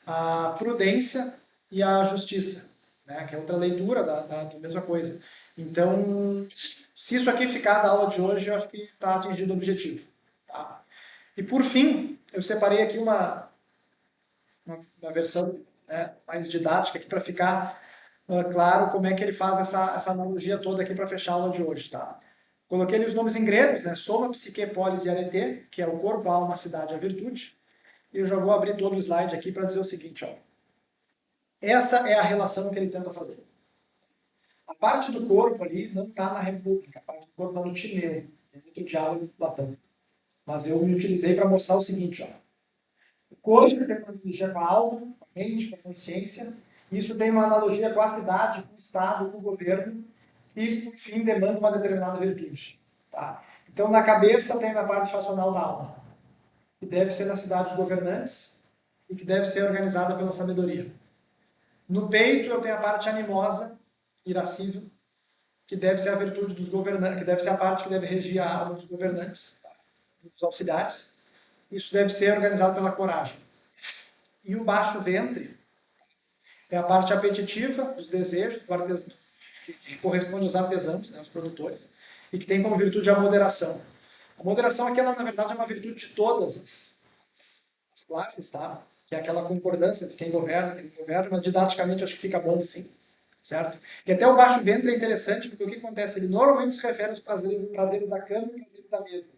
a prudência e a justiça, né? Que é outra leitura da mesma coisa. Então, se isso aqui ficar da aula de hoje, eu acho que está atingido o objetivo. Tá? E por fim, eu separei aqui uma versão, né, mais didática aqui para ficar claro como é que ele faz essa analogia toda aqui para fechar a aula de hoje. Tá? Coloquei ali os nomes em gregos, né? Soma, psique, polis e arete, que é o corpo, a alma, a cidade e a virtude. E eu já vou abrir todo o slide aqui para dizer o seguinte, ó. Essa é a relação que ele tenta fazer. A parte do corpo ali não está na República, a parte do corpo está no Timeu, é outro diálogo do Platão. mas eu me utilizei para mostrar o seguinte, ó. O corpo tem uma analogia com a alma, com a mente, com a consciência. Isso tem uma analogia com a cidade, com o Estado, com o governo, e, por fim, demanda uma determinada virtude. Tá? Então, na cabeça tem a parte racional da alma, que deve ser na cidade dos governantes e que deve ser organizada pela sabedoria. No peito eu tenho a parte animosa, irascível, que deve ser a virtude dos governantes, que deve ser a parte que deve regir a alma dos governantes, tá? Dos auxiliares. Isso deve ser organizado pela coragem. E o baixo ventre é a parte apetitiva dos desejos, do artesão, que corresponde aos artesãos, né, os produtores, e que tem como virtude a moderação. A moderação aqui, ela, na verdade, é uma virtude de todas as classes, tá? Que é aquela concordância entre quem governa, mas didaticamente acho que fica bom assim, certo? E até o baixo ventre é interessante, porque o que acontece? Ele normalmente se refere aos prazeres da cama e prazeres da mesa.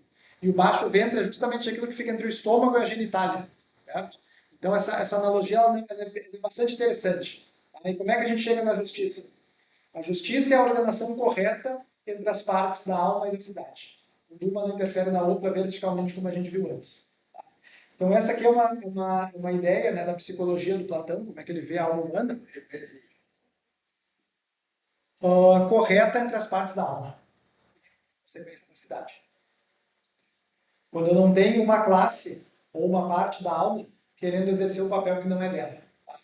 E o baixo ventre é justamente aquilo que fica entre o estômago e a genitália, certo? Então essa analogia ela é bastante interessante. E como é que a gente chega na justiça? A justiça é a ordenação correta entre as partes da alma e da cidade. Uma não interfere na outra verticalmente, como a gente viu antes. Então essa aqui é uma ideia, né, da psicologia do Platão, como é que ele vê a alma humana, correta entre as partes da alma. Sequência da cidade. Quando eu não tenho uma classe ou uma parte da alma querendo exercer um papel que não é dela.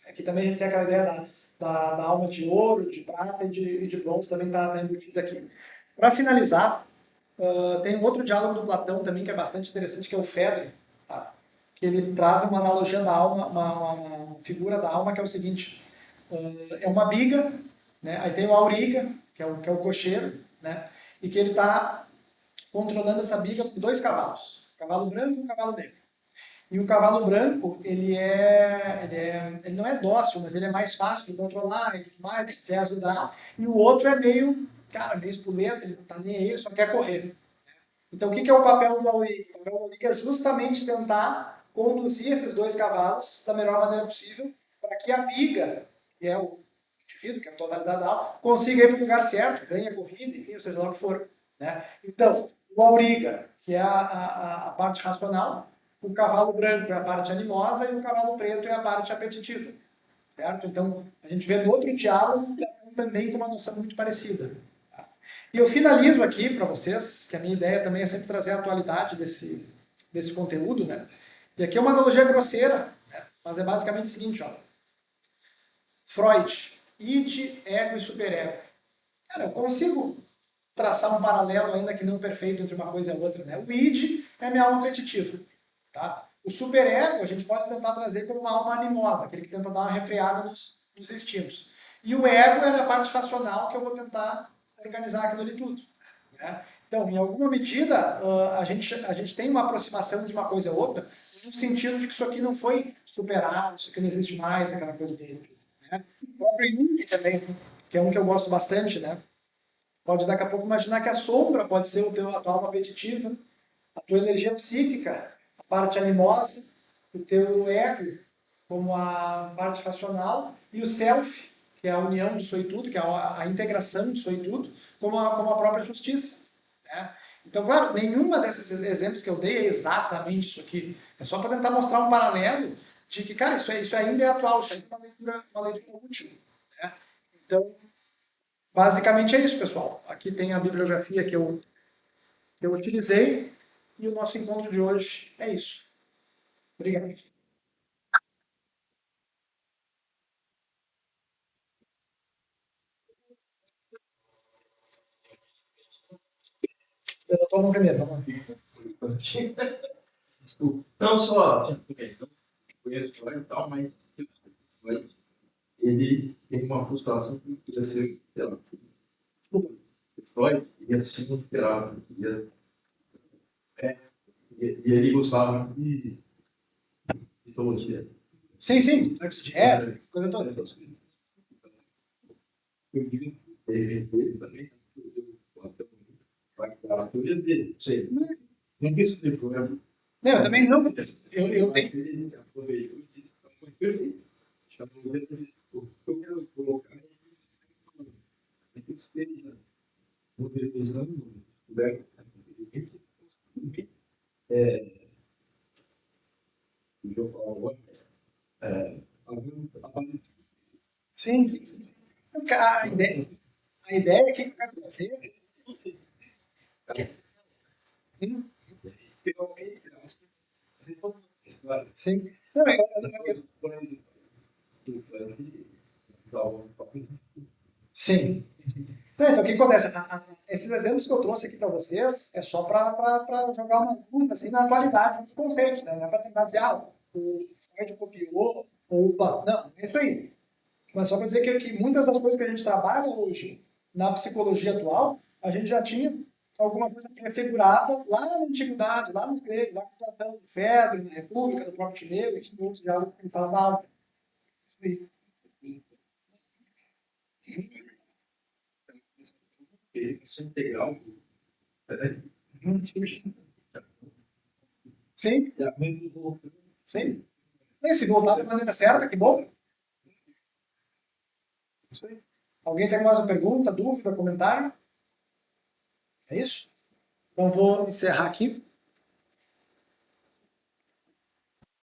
Aqui também a gente tem aquela ideia da alma de ouro, de prata e de bronze, também está embutida aqui. Para finalizar, tem um outro diálogo do Platão também que é bastante interessante, que é o Fedro, tá? Que ele traz uma analogia da alma, uma figura da alma que é o seguinte, é uma biga, né? Aí tem o auriga, que é o cocheiro, né? E que ele está controlando essa biga por dois cavalos, um cavalo branco e um cavalo negro. E o cavalo branco, ele não é dócil, mas ele é mais fácil de controlar e tudo mais, quer ajudar. E o outro é meio, cara, meio espoleta, ele não tá nem aí, ele só quer correr. Então, o que é o papel do Auriga? O papel do Auriga é justamente tentar conduzir esses dois cavalos da melhor maneira possível para que a biga, que é o indivíduo, que é a totalidade da alma, consiga ir para o lugar certo, ganhe a corrida, enfim, ou seja lá o que for. Né? Então, o Auriga, que é a parte racional, o cavalo branco é a parte animosa e o cavalo preto é a parte apetitiva. Certo? Então, a gente vê no outro diálogo também com uma noção muito parecida. E eu finalizo aqui para vocês, que a minha ideia também é sempre trazer a atualidade desse conteúdo, né? E aqui é uma analogia grosseira, né? Mas é basicamente o seguinte, ó. Freud, id, ego e superego. Cara, eu consigo traçar um paralelo, ainda que não perfeito, entre uma coisa e a outra, né? O id é a minha alma apetitiva, tá? O superego a gente pode tentar trazer como uma alma animosa, aquele que tenta dar uma refreada nos instintos. E o ego é a parte racional que eu vou tentar organizar aquilo ali tudo. Né? Então, em alguma medida, a gente tem uma aproximação de uma coisa a outra, no sentido de que isso aqui não foi superado, isso aqui não existe mais, aquela coisa do né? O próprio Jung também, que é um que eu gosto bastante, né? Pode daqui a pouco imaginar que a sombra pode ser a tua alma apetitiva, a tua energia psíquica, a parte animosa, o teu ego como a parte racional e o self, que é a união disso aí tudo, que é a integração disso aí tudo, como a própria justiça. Né? Então, claro, nenhuma desses exemplos que eu dei é exatamente isso aqui. É só para tentar mostrar um paralelo de que, cara, isso ainda é atual, isso ainda é uma leitura útil. Né? Então, basicamente é isso, pessoal. Aqui tem a bibliografia que eu utilizei e o nosso encontro de hoje é isso. Obrigado. Eu estou no primeiro, vamos lá. Desculpa. Não só, não conheço o Freud e tal, mas o Freud, ele teve uma frustração que queria ser terapeuta. O Freud queria ser um terapeuta, e ele gostava muito de mitologia. Sim, sim, complexo de época, coisa toda. Eu digo, ele também, vai dar as teorias dele, não sei. Não que isso foi Não, eu também não. Eu tenho. ele aproveitou e disse que foi perfeito. Chamou ele de o que eu quero colocar é que esteja modernizando, descoberto, o jogo agora, mas Sim, sim, sim. A ideia que eu quero fazer. Hum, sim. Não, sim. Não, então, o que acontece? Esses exemplos que eu trouxe aqui para vocês é só para jogar uma luz assim, na atualidade dos conceitos, né? Não é para tentar dizer, o Freud copiou, ou não, é isso aí. Mas só para dizer que muitas das coisas que a gente trabalha hoje na psicologia atual, a gente já tinha alguma coisa prefigurada lá na antiguidade, lá nos gregos, lá com Platão, do Fedro, na República, do próprio Tineu, e outros diálogos que ele fala da alma. Isso aí. isso é integral. Sim, sim. E se voltar da maneira certa, que bom. Isso aí. Alguém tem mais uma pergunta, dúvida, comentário? É isso? Então vou encerrar aqui.